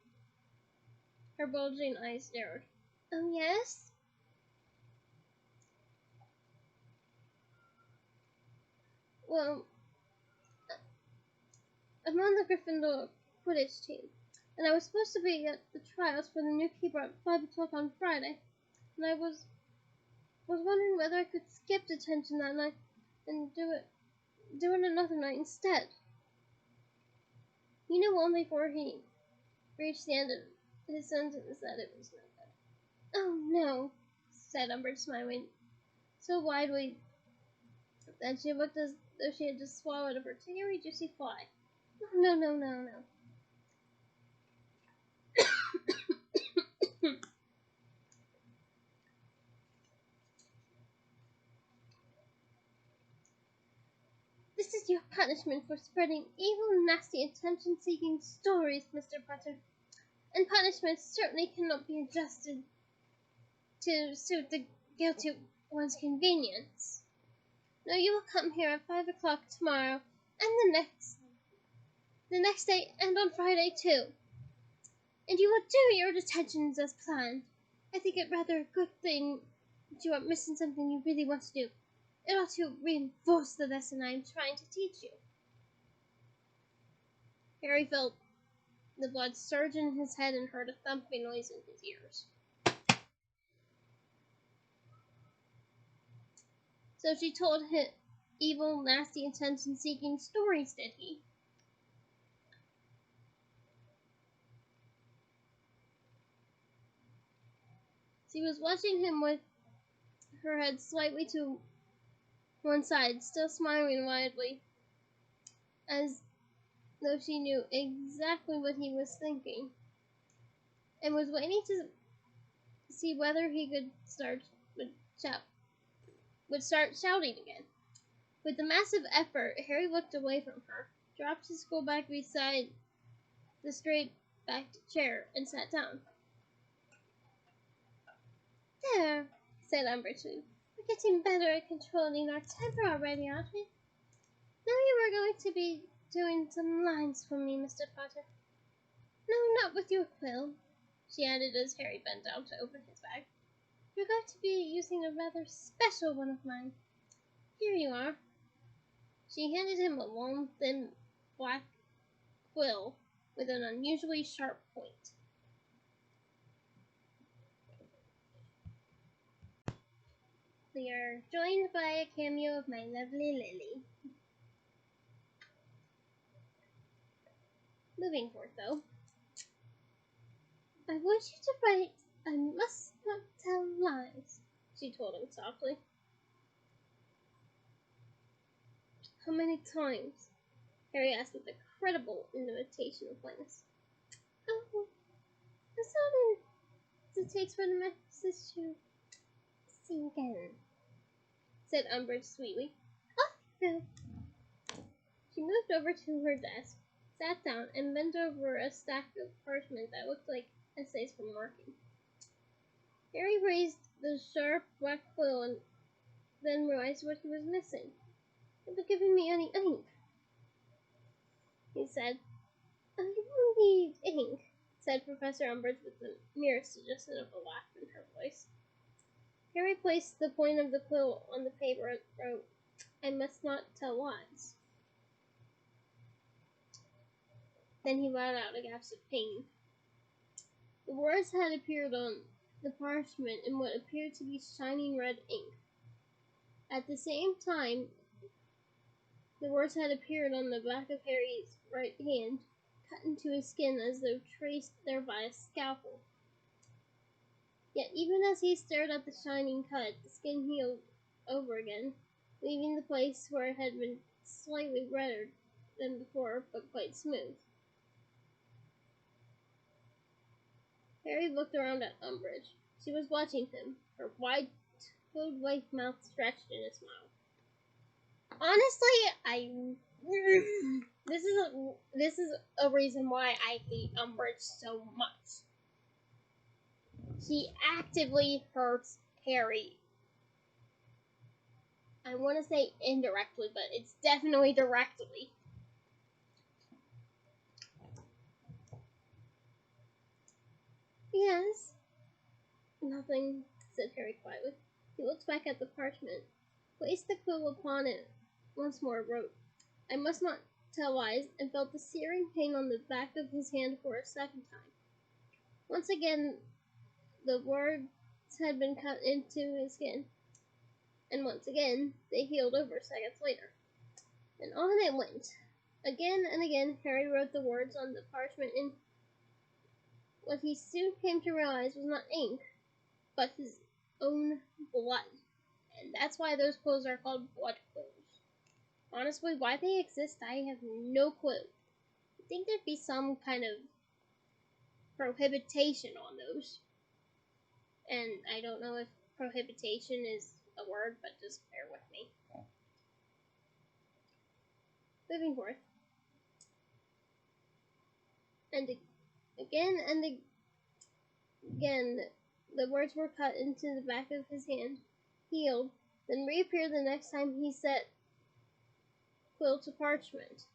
Speaker 1: Her bulging eyes narrowed. Oh, yes? Well, I'm on the Gryffindor Quidditch team, and I was supposed to be at the trials for the new keeper at 5 o'clock on Friday, and I was wondering whether I could skip detention that night and do it another night instead. He knew long before he reached the end of his sentence that it was no good. Oh, no, said Umbridge, smiling so widely that she looked as though she had just swallowed a particularly juicy fly. No. This is your punishment for spreading evil, nasty, attention-seeking stories, Mr. Potter. and punishments certainly cannot be adjusted to suit the guilty one's convenience. No, you will come here at 5 o'clock tomorrow, and the next day, and on Friday too. And you will do your detentions as planned. I think it rather a good thing that you are missing something you really want to do. It ought to reinforce the lesson I am trying to teach you. Harry felt the blood surge in his head and heard a thumping noise in his ears. So she told him evil, nasty, attention-seeking stories, did he? She was watching him with her head slightly to one side, still smiling widely, as though she knew exactly what he was thinking, and was waiting to see whether he would start shouting again. With a massive effort, Harry looked away from her, dropped his school bag beside the straight-backed chair, and sat down. There, said Umbridge. We're getting better at controlling our temper already, aren't we? Now you are going to be doing some lines for me, Mr. Potter. No, not with your quill, she added as Harry bent down to open his bag. You're going to be using a rather special one of mine. Here you are. She handed him a long, thin, black quill with an unusually sharp point. We are joined by a cameo of my lovely Lily. Moving forth, though. I want you to write, I must not tell lies, she told him softly. How many times? Harry asked with a credible invitation of politeness. Oh, as long as it takes for the message to sink in, said Umbridge sweetly. Off you go. She moved over to her desk, sat down, and bent over a stack of parchment that looked like essays from working. Harry raised the sharp black quill and then realized what he was missing. It had given me any ink, he said. Oh, you won't need ink, said Professor Umbridge with the merest suggestion of a laugh in her voice. Harry placed the point of the quill on the paper and wrote, I must not tell lies. Then he let out a gasp of pain. The words had appeared on the parchment in what appeared to be shining red ink. At the same time, the words had appeared on the back of Harry's right hand, cut into his skin as though traced there by a scalpel. Yet even as he stared at the shining cut, the skin healed over again, leaving the place where it had been slightly redder than before, but quite smooth. Harry looked around at Umbridge. She was watching him, her wide, toad white mouth stretched in a smile. Honestly, this is a reason why I hate Umbridge so much. He actively hurts Harry. I want to say indirectly, but it's definitely directly. Yes. Nothing, said Harry quietly. He looked back at the parchment, placed the quill upon it once more, wrote, I must not tell lies, and felt the searing pain on the back of his hand for a second time. Once again, the words had been cut into his skin, and once again, they healed over seconds later. And on it went. Again and again, Harry wrote the words on the parchment in what he soon came to realize was not ink, but his own blood. And that's why those quills are called blood quills. Honestly, why they exist, I have no clue. I think there'd be some kind of prohibition on those. And I don't know if prohibition is a word, but just bear with me. Moving forth. And Again and again, the words were cut into the back of his hand, healed, then reappeared the next time he set quill to parchment.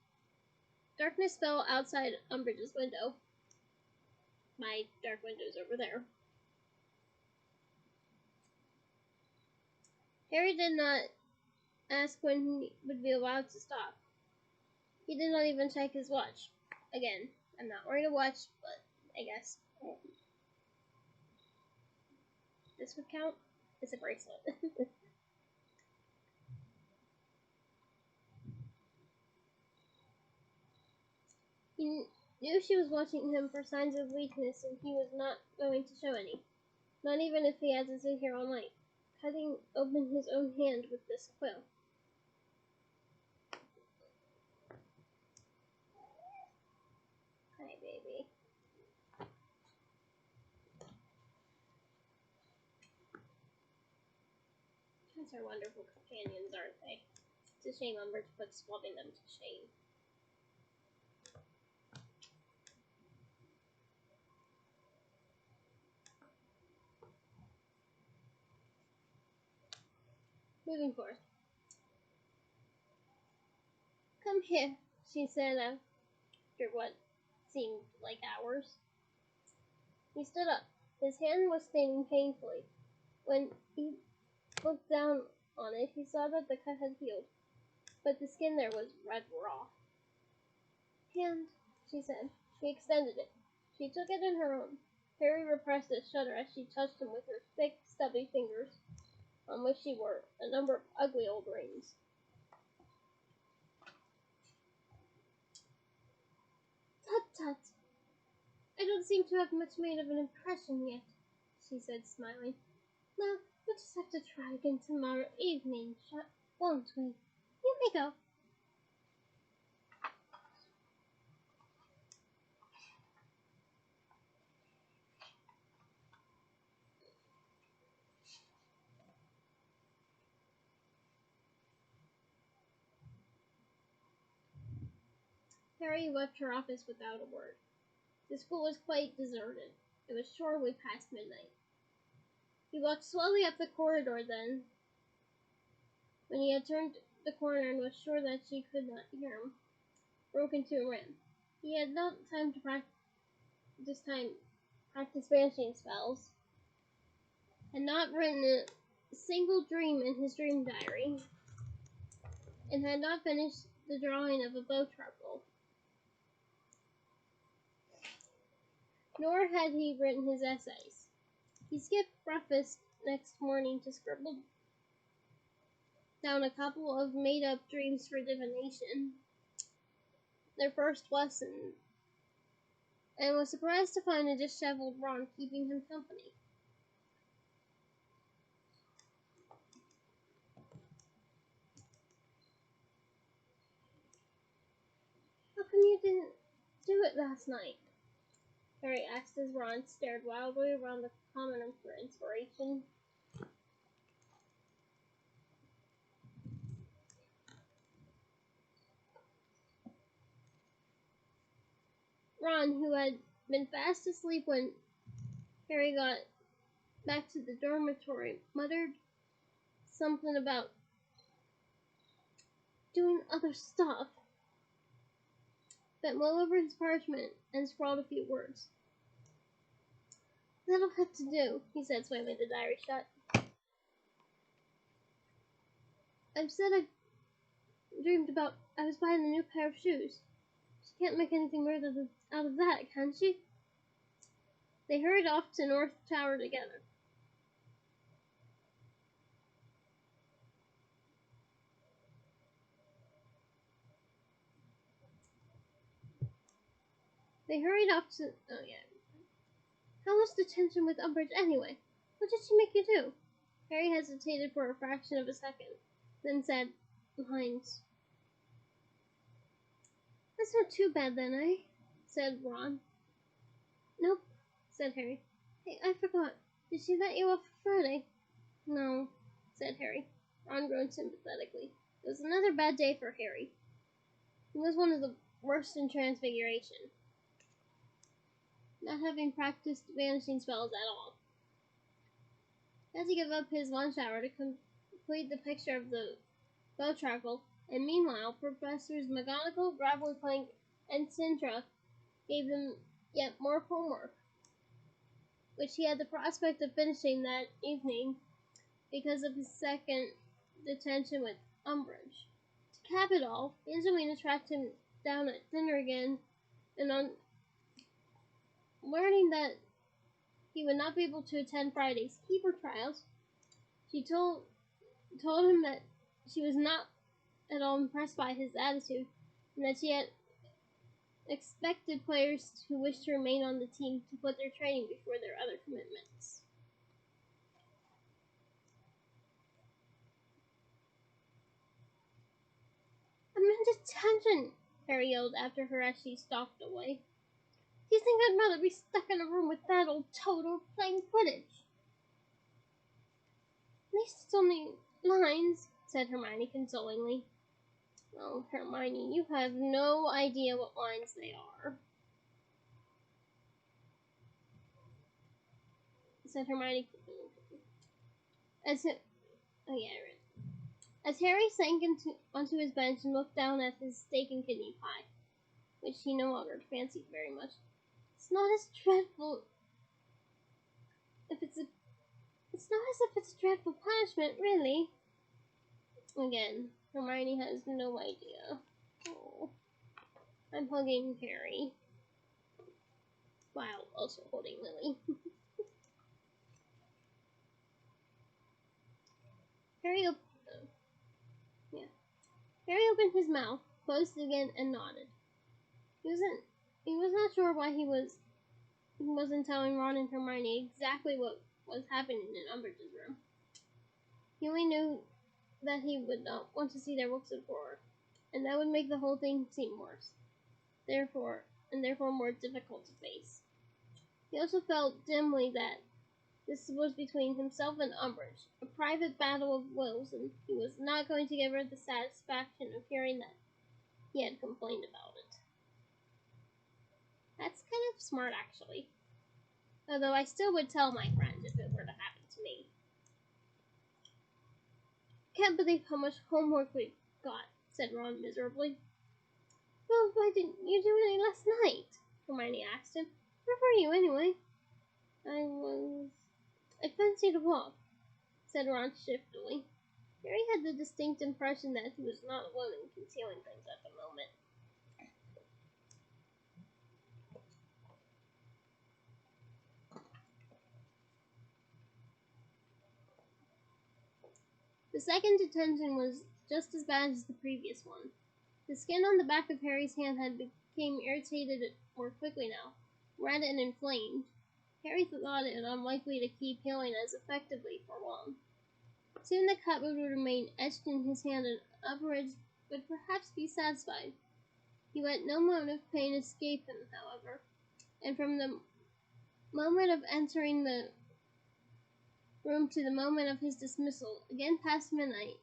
Speaker 1: Darkness fell outside Umbridge's window. My dark window's over there. Harry did not ask when he would be allowed to stop. He did not even check his watch. Again, I'm not wearing a watch, but I guess this would count. It's a bracelet. He knew she was watching him for signs of weakness, and he was not going to show any. Not even if he had to sit here all night, cutting open his own hand with this quill. Hi, baby. Cats are wonderful companions, aren't they? It's a shame Umbridge puts loving them to shame. Moving forth. Come here, she said after what seemed like hours. He stood up. His hand was staining painfully. When he looked down on it, he saw that the cut had healed, but the skin there was red raw. Hand, she said. She extended it. She took it in her own. Harry repressed a shudder as she touched him with her thick, stubby fingers, on which she wore a number of ugly old rings. Tut tut! I don't seem to have much made of an impression yet, she said, smiling. Well, we'll just have to try again tomorrow evening, won't we? You may go. Harry left her office without a word. The school was quite deserted. It was shortly past midnight. He walked slowly up the corridor then. When he had turned the corner and was sure that she could not hear him, broke into a run. He had not time to practice banishing spells, had not written a single dream in his dream diary, and had not finished the drawing of a bow truckle. Nor had he written his essays. He skipped breakfast next morning to scribble down a couple of made-up dreams for divination, their first lesson, and was surprised to find a disheveled Ron keeping him company. How come you didn't do it last night? Harry asked as Ron stared wildly around the common room for inspiration. Ron, who had been fast asleep when Harry got back to the dormitory, muttered something about doing other stuff, bent well over his parchment and scrawled a few words. That'll have to do, he said, slamming the diary shut. I've said I dreamed about I was buying a new pair of shoes. She can't make anything weird out of that, can she? They hurried off to North Tower together. Oh yeah. How was detention with Umbridge anyway? What did she make you do? Harry hesitated for a fraction of a second, then said, lines. That's not too bad then, eh? Said Ron. Nope, said Harry. Hey, I forgot. Did she let you off Friday? No, said Harry. Ron groaned sympathetically. It was another bad day for Harry. He was one of the worst in Transfiguration. not having practiced vanishing spells at all. He had to give up his lunch hour to complete the picture of the bow trackle, and meanwhile, Professors McGonagall, Gravelly Plank, and Sintra gave them yet more homework, which he had the prospect of finishing that evening because of his second detention with Umbridge. To cap it all, Angelina tracked him down at dinner again, and on learning that he would not be able to attend Friday's keeper trials, she told him that she was not at all impressed by his attitude, and that she had expected players who wished to remain on the team to put their training before their other commitments. "I'm in detention," Harry yelled after her as she stalked away. "Do you think I'd rather be stuck in a room with that old toad or playing Quidditch?" "At least it's only lines," said Hermione consolingly. "Oh, Hermione, you have no idea what lines they are," said Hermione. As Harry sank onto his bench and looked down at his steak and kidney pie, which he no longer fancied very much. It's not as if it's a dreadful punishment, really." Again, Hermione has no idea. Oh, I'm hugging Harry, while also holding Lily. Harry opened his mouth, closed it again, and nodded. He was not sure why he wasn't telling Ron and Hermione exactly what was happening in Umbridge's room. He only knew that he would not want to see their looks of horror, and that would make the whole thing seem worse, therefore more difficult to face. He also felt dimly that this was between himself and Umbridge, a private battle of wills, and he was not going to give her the satisfaction of hearing that he had complained about it. That's kind of smart, actually. Although I still would tell my friends if it were to happen to me. "Can't believe how much homework we've got," said Ron miserably. "Well, why didn't you do any last night?" Hermione asked him. "Where were you, anyway?" "I fancied a walk," said Ron shiftily. Harry had the distinct impression that he was not alone in concealing things at the moment. The second detention was just as bad as the previous one. The skin on the back of Harry's hand had become irritated more quickly now, red and inflamed. Harry thought it unlikely to keep healing as effectively for long. Soon the cut would remain etched in his hand, and Umbridge would perhaps be satisfied. He let no moment of pain escape him, however, and from the moment of entering the room to the moment of his dismissal, again past midnight,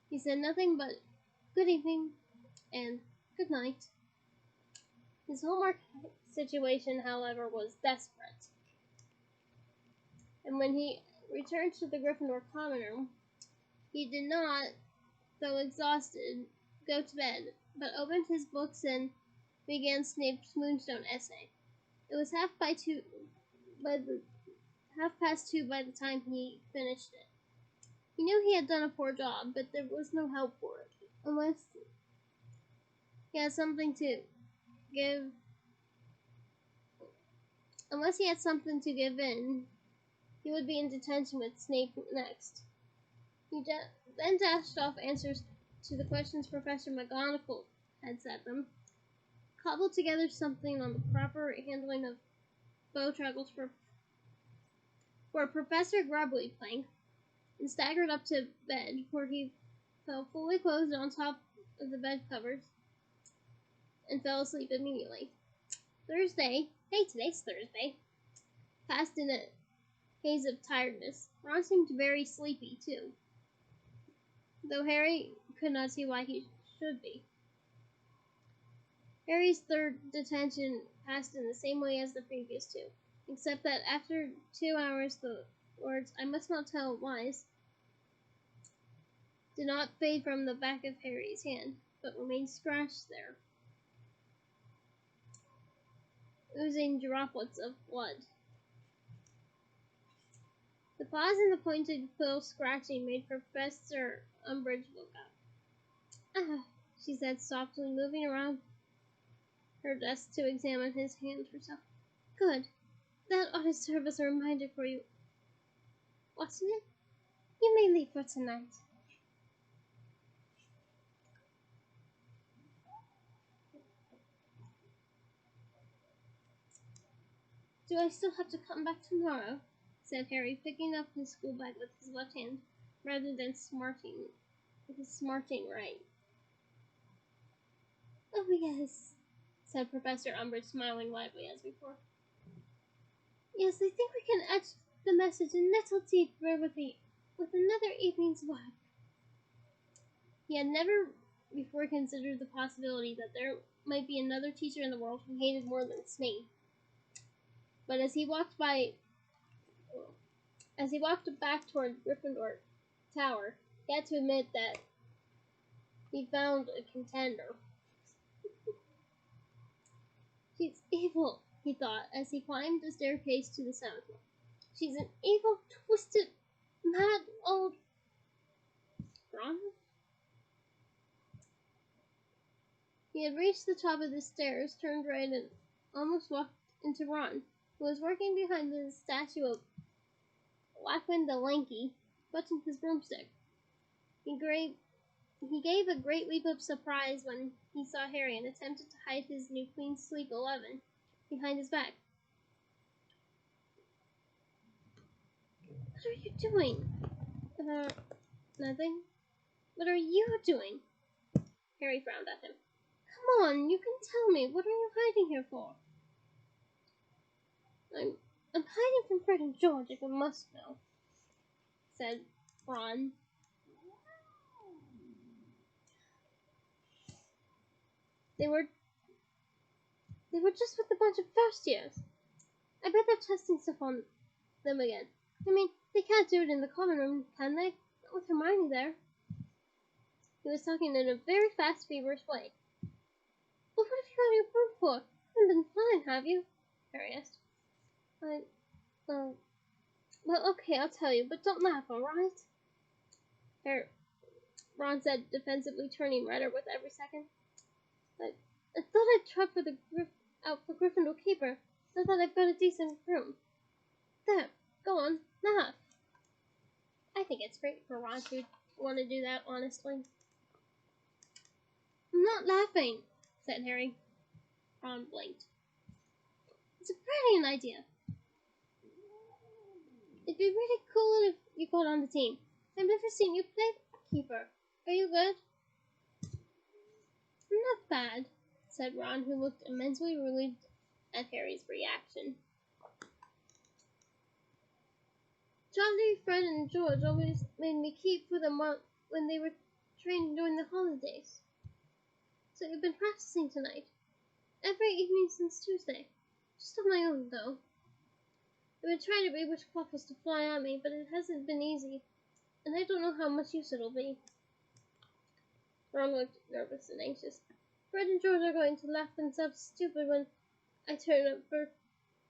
Speaker 1: he said nothing but "good evening" and "good night." His homework situation, however, was desperate, and when he returned to the Gryffindor common room, he did not, though exhausted, go to bed, but opened his books and began Snape's Moonstone essay. It was half past 2 by the time he finished it. He knew he had done a poor job, but there was no help for it. Unless he had something to give in, he would be in detention with Snape next. He then dashed off answers to the questions Professor McGonagall had set them, cobbled together something on the proper handling of bow trackles for Professor Grubbly Plank, and staggered up to bed, where he fell fully clothed on top of the bed covers and fell asleep immediately. Thursday, hey, today's Thursday, passed in a haze of tiredness. Ron seemed very sleepy, too, though Harry could not see why he should be. Harry's third detention passed in the same way as the previous two, except that after 2 hours the words, "I must not tell lies," did not fade from the back of Harry's hand, but remained scratched there, oozing droplets of blood. The pause in the pointed quill scratching made Professor Umbridge look up. "Ah," she said softly, moving around her desk to examine his hand herself. "Good. That ought to serve as a reminder for you, wasn't it? You may leave for tonight." "Do I still have to come back tomorrow?" said Harry, picking up his school bag with his left hand, rather than smarting right. "Oh, yes," said Professor Umbridge, smiling widely as before. "Yes, I think we can etch the message in little teeth with another evening's work." He had never before considered the possibility that there might be another teacher in the world who hated more than Snape. But as he walked back toward Gryffindor Tower, he had to admit that he found a contender. "She's evil," he thought, as he climbed the staircase to the 7th floor. "She's an evil, twisted, mad old Ron." He had reached the top of the stairs, turned right, and almost walked into Ron, who was working behind the statue of Lapwing the Lanky, clutching his broomstick. He gave a great leap of surprise when he saw Harry and attempted to hide his new Queen's Sleep 11 behind his back. "What are you doing?" Nothing." "What are you doing?" Harry frowned at him. "Come on, you can tell me. What are you hiding here for?" I'm hiding from Fred and George, if you must know," said Ron. They were just with a bunch of first years. I bet they're testing stuff on them again. I mean, they can't do it in the common room, can they? Not with Hermione there." He was talking in a very fast, feverish way. "Well, what have you got your broom for? You haven't been flying, have you?" Harry asked. Well, okay, I'll tell you, but don't laugh, all right?" Ron said defensively, turning redder with every second. I thought I'd try out for Gryffindor Keeper. I thought I've got a decent room. There, go on, laugh." I think it's great for Ron to want to do that, honestly. "I'm not laughing," said Harry. Ron blinked. "It's a brilliant idea. It'd be really cool if you got on the team. I've never seen you play Keeper. Are you good?" "Not bad," said Ron, who looked immensely relieved at Harry's reaction. "Charlie, Fred, and George always made me keep for them when they were training during the holidays. So you've been practicing tonight. Every evening since Tuesday. Just on my own, though. I've been trying to read which clockers to fly at me, but it hasn't been easy, and I don't know how much use it'll be." Ron looked nervous and anxious. "Fred and George are going to laugh themselves stupid when I turn up for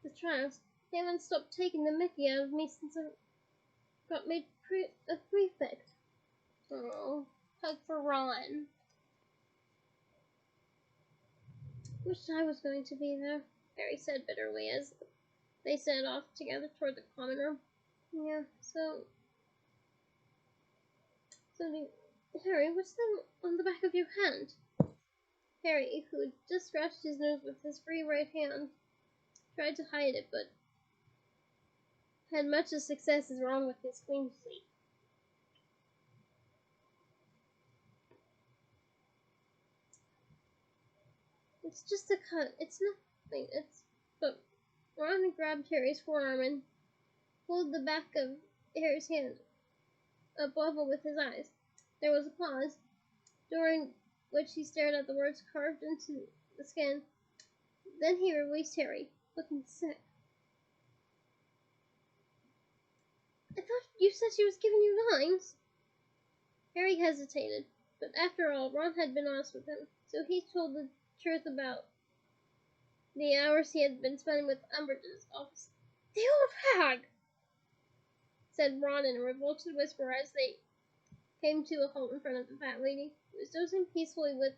Speaker 1: the trials. They haven't stopped taking the mickey out of me since I got made a prefect." Oh, hug for Ron. "Wish I was going to be there," Harry said bitterly as they set off together toward the common room. "Yeah, so Harry, what's that on the back of your hand?" Harry, who had just scratched his nose with his free right hand, tried to hide it, but had much the success as Ron with his Queen's Sleep. "It's just a cut. It's nothing. But Ron grabbed Harry's forearm and pulled the back of Harry's hand up level with his eyes. There was a pause, during which he stared at the words carved into the skin. Then he released Harry, looking sick. I thought you said she was giving you lines. Harry hesitated, but after all, Ron had been honest with him, so he told the truth about the hours he had been spending with Umbridge's office. The old hag! Said Ron in a revolted whisper as they came to a halt in front of the fat lady, who was dozing peacefully with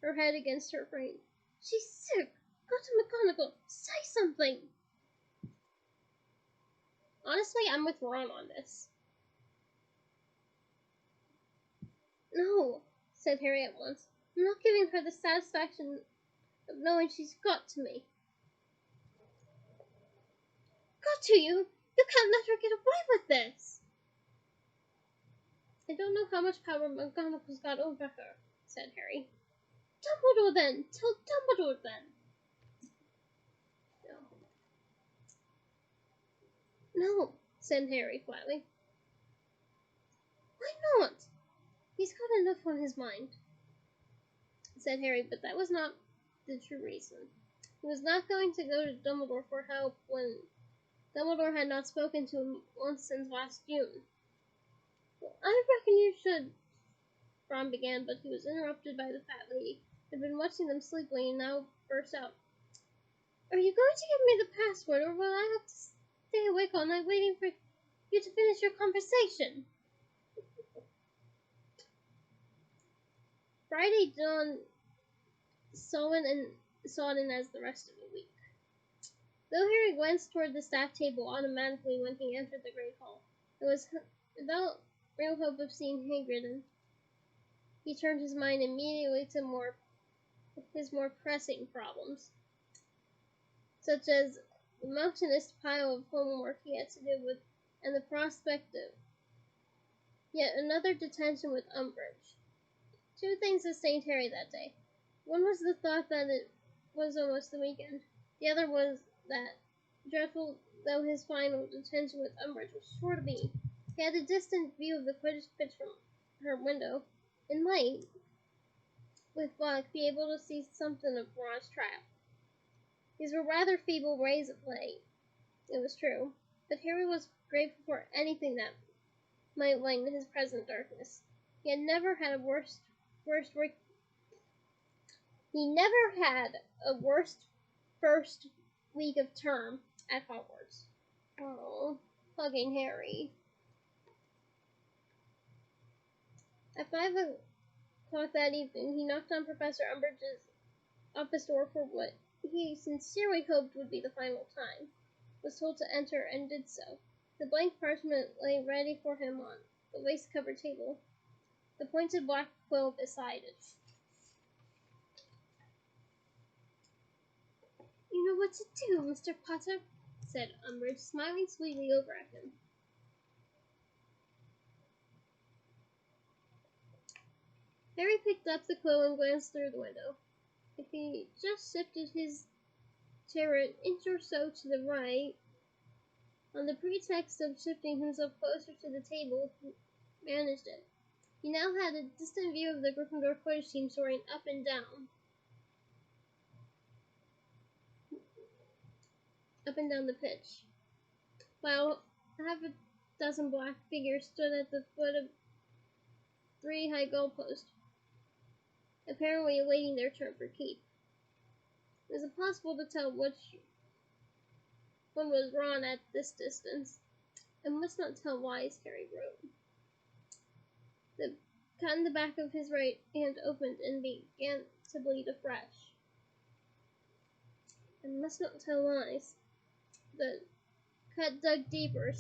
Speaker 1: her head against her frame. She's sick! Go to McGonagall! Say something! Honestly, I'm with Ron on this. No, said Harry at once. I'm not giving her the satisfaction of knowing she's got to me. Got to you? You can't let her get away with this! I don't know how much power McGonagall's got over her, said Harry. Dumbledore then! Tell Dumbledore then! No, said Harry flatly. Why not? He's got enough on his mind, said Harry, but that was not the true reason. He was not going to go to Dumbledore for help when Dumbledore had not spoken to him once since last June. Well, I reckon you should, Ron began, but he was interrupted by the fat lady, who had been watching them sleepily and now burst out. Are you going to give me the password, or will I have to stay awake all night waiting for you to finish your conversation? Friday dawned sullen and sodden as the rest of the week. Though Harry glanced toward the staff table automatically when he entered the Great Hall, it was without real hope of seeing Hagrid, and he turned his mind immediately to his more pressing problems, such as the mountainous pile of homework he had to do with, and the prospect of yet another detention with Umbridge. Two things sustained Harry that day. One was the thought that it was almost the weekend. The other was that, dreadful though his final detention with Umbridge was sure to be, he had a distant view of the Quidditch pitch from her window, and might, with luck, be able to see something of Ron's trap. These were rather feeble rays of light, it was true, but Harry was grateful for anything that might lighten his present darkness. He had never had a worse first week of term at Hogwarts. Oh, hugging Harry. At 5 o'clock that evening, he knocked on Professor Umbridge's office door for what he sincerely hoped would be the final time. Was told to enter and did so. The blank parchment lay ready for him on the lace-covered table, the pointed black quill beside it. You know what to do, Mr. Potter, said Umbridge, smiling sweetly over at him. Harry picked up the quill and glanced through the window. If he just shifted his chair an inch or so to the right, on the pretext of shifting himself closer to the table, he managed it. He now had a distant view of the Gryffindor Quidditch team soaring up and down the pitch, while half a dozen black figures stood at the foot of 3 high goalposts, apparently awaiting their turn for keep. It was impossible to tell which one was Ron at this distance. I must not tell lies, Harry wrote. The cut in the back of his right hand opened and began to bleed afresh. I must not tell lies. The cut dug deeper,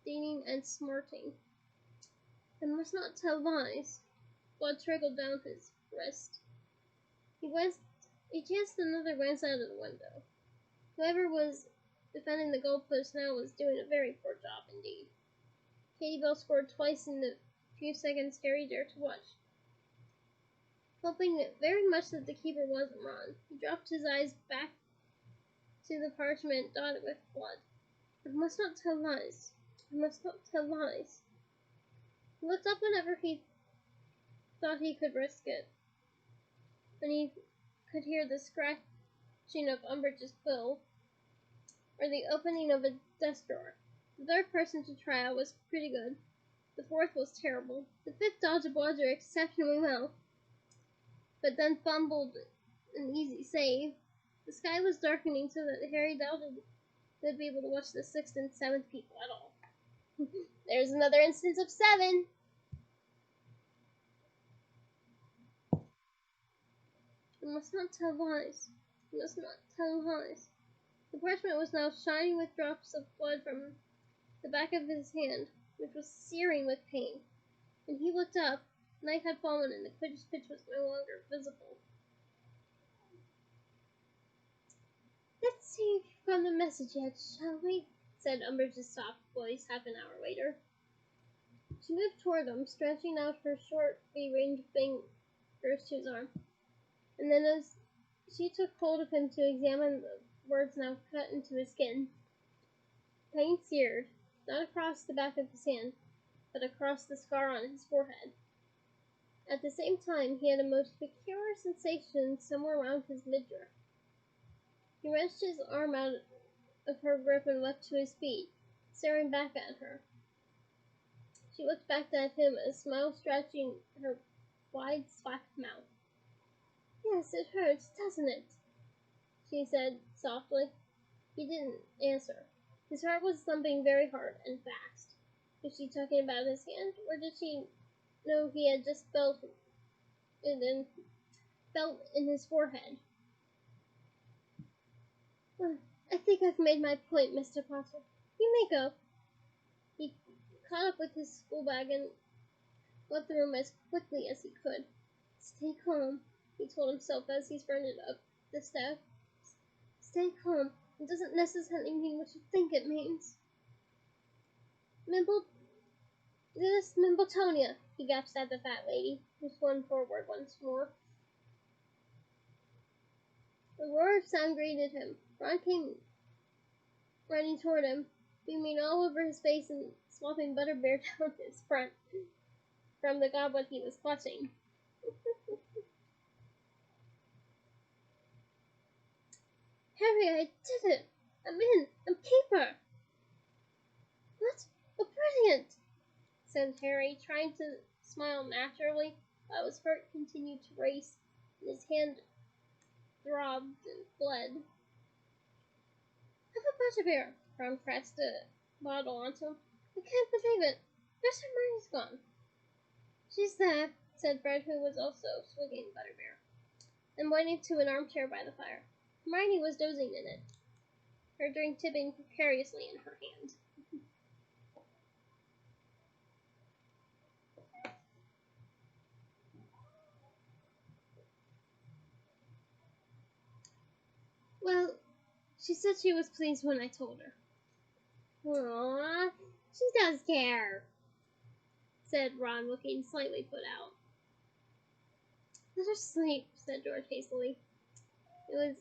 Speaker 1: staining and smarting. I must not tell lies. Blood trickled down his wrist. He cast another glance out of the window. Whoever was defending the goalpost now was doing a very poor job indeed. Katie Bell scored twice in the few seconds Harry dared to watch. Hoping very much that the keeper wasn't Ron, he dropped his eyes back to the parchment dotted with blood. I must not tell lies. I must not tell lies. He looked up whenever he thought he could risk it. When he could hear the scratch chain of Umbridge's quill, or the opening of a desk drawer. The third person to try out was pretty good. The fourth was terrible. The fifth dodged a bludger exceptionally well, but then fumbled an easy save. The sky was darkening so that Harry doubted they'd be able to watch the sixth and seventh people at all. There's another instance of 7. You must not tell lies. You must not tell lies. The parchment was now shining with drops of blood from the back of his hand, which was searing with pain. When he looked up, night had fallen and the Quidditch pitch was no longer visible. "Let's see if you've got the message yet, shall we?" said Umbridge's soft voice half an hour later. She moved toward him, stretching out her short, bee-ringed fingers to his arm. And then as she took hold of him to examine the words now cut into his skin, pain seared, not across the back of his hand, but across the scar on his forehead. At the same time, he had a most peculiar sensation somewhere around his midriff. He wrenched his arm out of her grip and leapt to his feet, staring back at her. She looked back at him, a smile stretching her wide, slack mouth. "Yes, it hurts, doesn't it?" she said softly. He didn't answer. His heart was thumping very hard and fast. Was she talking about his hand, or did she know he had just felt in his forehead? "I think I've made my point, Mr. Potter. You may go." He caught up with his schoolbag and left the room as quickly as he could. "Stay calm," he told himself as he sprinted up the steps. "Stay calm. It doesn't necessarily mean what you think it means." "This Mimbletonia," he gasped at the fat lady, who swung forward once more. A roar of sound greeted him. Ron came running toward him, beaming all over his face and swapping butterbeer down his front from the goblet he was clutching. "Harry, I did it! I'm in! I'm keeper!" "What? Oh, brilliant!" said Harry, trying to smile naturally, while his heart continued to race, and his hand throbbed and bled. "Have a butterbeer!" Ron pressed a bottle onto him. "I can't believe it! Where's Hermione's gone?" "She's there," said Fred, who was also swigging butterbeer, and pointing to an armchair by the fire. Hermione was dozing in it, her drink tipping precariously in her hand. "Well, she said she was pleased when I told her." "Aww, she does care," said Ron, looking slightly put out. "Let her sleep," said George hastily. It was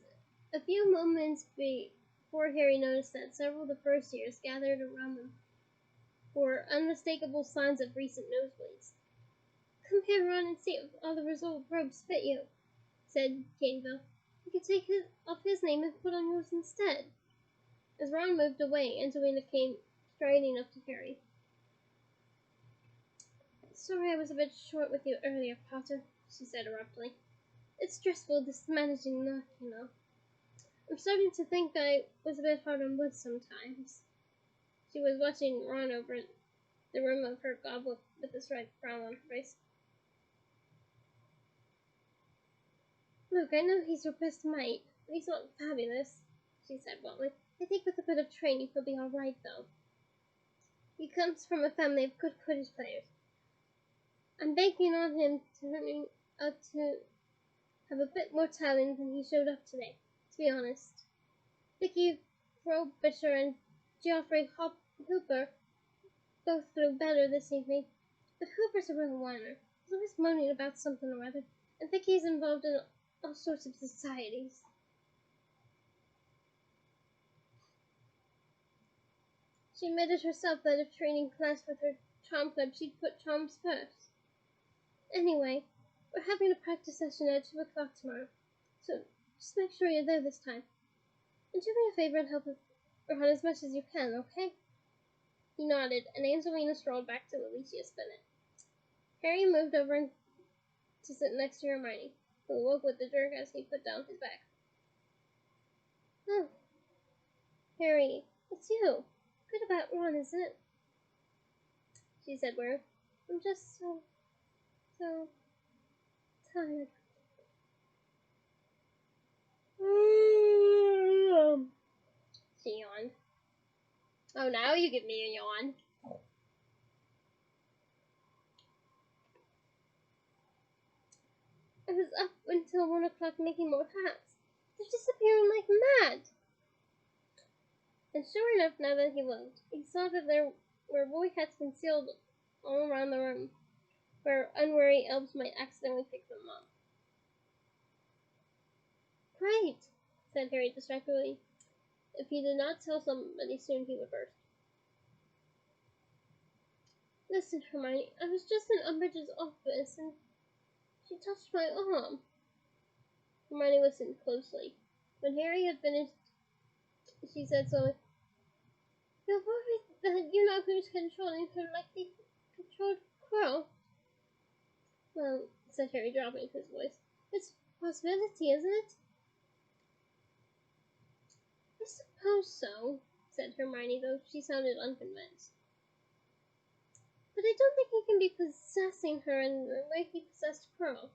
Speaker 1: a few moments before Harry noticed that several of the first years gathered around them for unmistakable signs of recent nosebleeds. "Come here, Ron, and see if all the resolve robes fit you," said Caneville. "You can take off his name and put on yours instead." As Ron moved away, Angelina came striding up to Harry. "Sorry I was a bit short with you earlier, Potter," she said abruptly. "It's stressful, this managing knock, you know. I'm starting to think I was a bit hard on Wood sometimes." She was watching Ron over the rim of her goblet with a slight frown on her face. "Look, I know he's your best mate, but he's not fabulous," she said bluntly. "I think with a bit of training he'll be all right, though. He comes from a family of good Quidditch players. I'm banking on him turning out to have a bit more talent than he showed up today, to be honest. Vicky Frobisher and Geoffrey Hooper both flew better this evening, but Hooper's a real whiner. He's always moaning about something or other, and Vicky's involved in all sorts of societies." She admitted herself that if training class with her charm club, she'd put charms first. "Anyway, we're having a practice session at 2 o'clock tomorrow, so Just make sure you're there this time. And do me a favor and help Ron as much as you can, okay? He nodded, and Angelina strolled back to Alicia's Bennett. Harry moved over to sit next to Hermione, who awoke with a jerk as he put down his bag. Oh, Harry, it's you. Good about Ron, isn't it? She said wearily. I'm just so tired. She yawned. Oh, now you give me a yawn. I was up until 1 o'clock making more hats. They're disappearing like mad. And sure enough, now that he looked, he saw that there were boy hats concealed all around the room, where unwary elves might accidentally pick them up. Great, said Harry distractedly. If he did not tell somebody soon, he would burst. Listen, Hermione, I was just in Umbridge's office, and she touched my arm. Hermione listened closely. When Harry had finished, she said slowly, You're worried that you know who's controlling her like the controlled Crow? Well, said Harry, dropping his voice, it's a possibility, isn't it? I suppose so, said Hermione, though she sounded unconvinced. But I don't think he can be possessing her in the way he possessed Crow.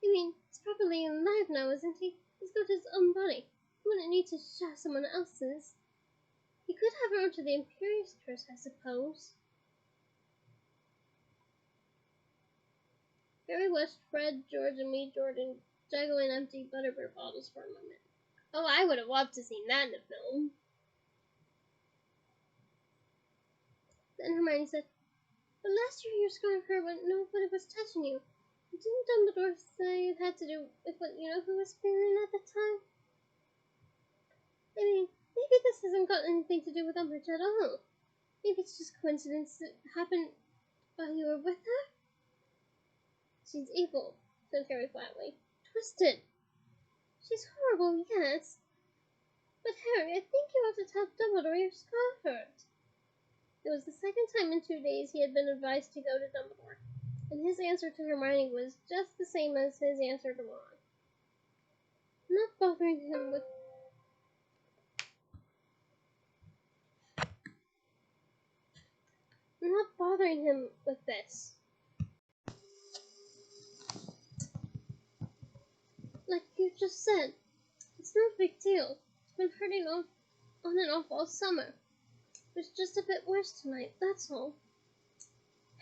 Speaker 1: I mean, he's probably alive now, isn't he? He's got his own body. He wouldn't need to share someone else's. He could have her onto the Imperious Curse, I suppose. Harry watched Fred, George, and me, Jordan, juggling empty butterbeer bottles for a moment. Oh, I would have loved to see that in a film. Then Hermione said, But last year your scar hurt when nobody was touching you. Didn't Dumbledore say it had to do with what you know who was feeling at the time? I mean, maybe this hasn't got anything to do with Umbridge at all. Maybe it's just coincidence that happened while you were with her? She's evil, said Harry flatly. Twisted. She's horrible, yes. But Harry, I think you ought to tell Dumbledore your scar hurt. It was the second time in 2 days he had been advised to go to Dumbledore, and his answer to Hermione was just the same as his answer to Ron. Not bothering him with this. Like you just said, it's no big deal. It's been hurting on and off all summer. It's just a bit worse tonight, that's all.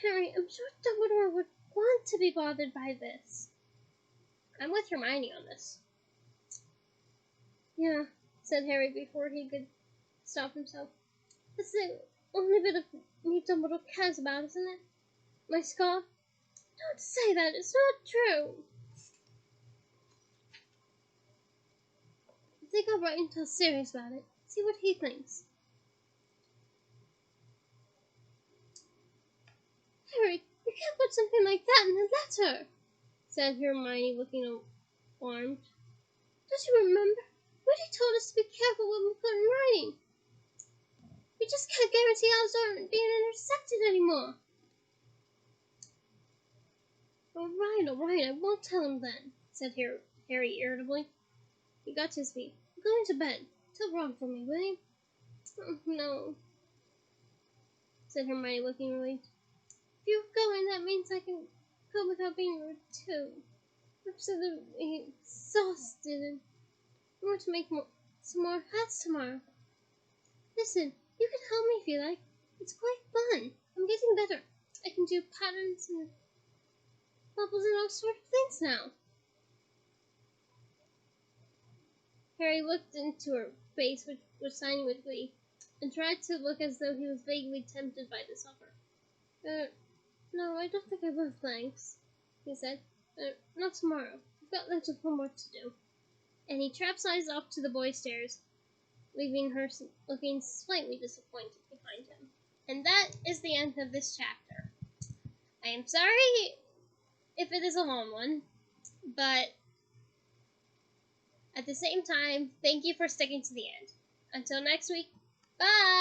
Speaker 1: Harry, I'm sure Dumbledore would want to be bothered by this. I'm with Hermione on this. Yeah, said Harry before he could stop himself. That's the only bit of me Dumbledore cares about, isn't it? My scar? Don't say that, it's not true. I think I'll write and tell Sirius about it. See what he thinks. Harry, you can't put something like that in a letter, said Hermione, looking alarmed. Don't you remember? Rudy told us to be careful what we put in writing. We just can't guarantee ours aren't being intercepted anymore. All right, I won't tell him then, said Harry irritably. He got to his feet. I'm going to bed. Tell Ron for me, will you? Oh, no, said Hermione, looking relieved. If you're going, that means I can go without being rude, too. I'm absolutely exhausted and I want to make some more hats tomorrow. Listen, you can help me if you like. It's quite fun. I'm getting better. I can do patterns and bubbles and all sorts of things now. Harry looked into her face, which was shining with glee, and tried to look as though he was vaguely tempted by this offer. No, I don't think I will, thanks, he said. Not tomorrow. I've got lots of homework to do. And he capsized off to the boys' stairs, leaving her looking slightly disappointed behind him. And that is the end of this chapter. I am sorry if it is a long one, but At the same time, thank you for sticking to the end. Until next week, bye!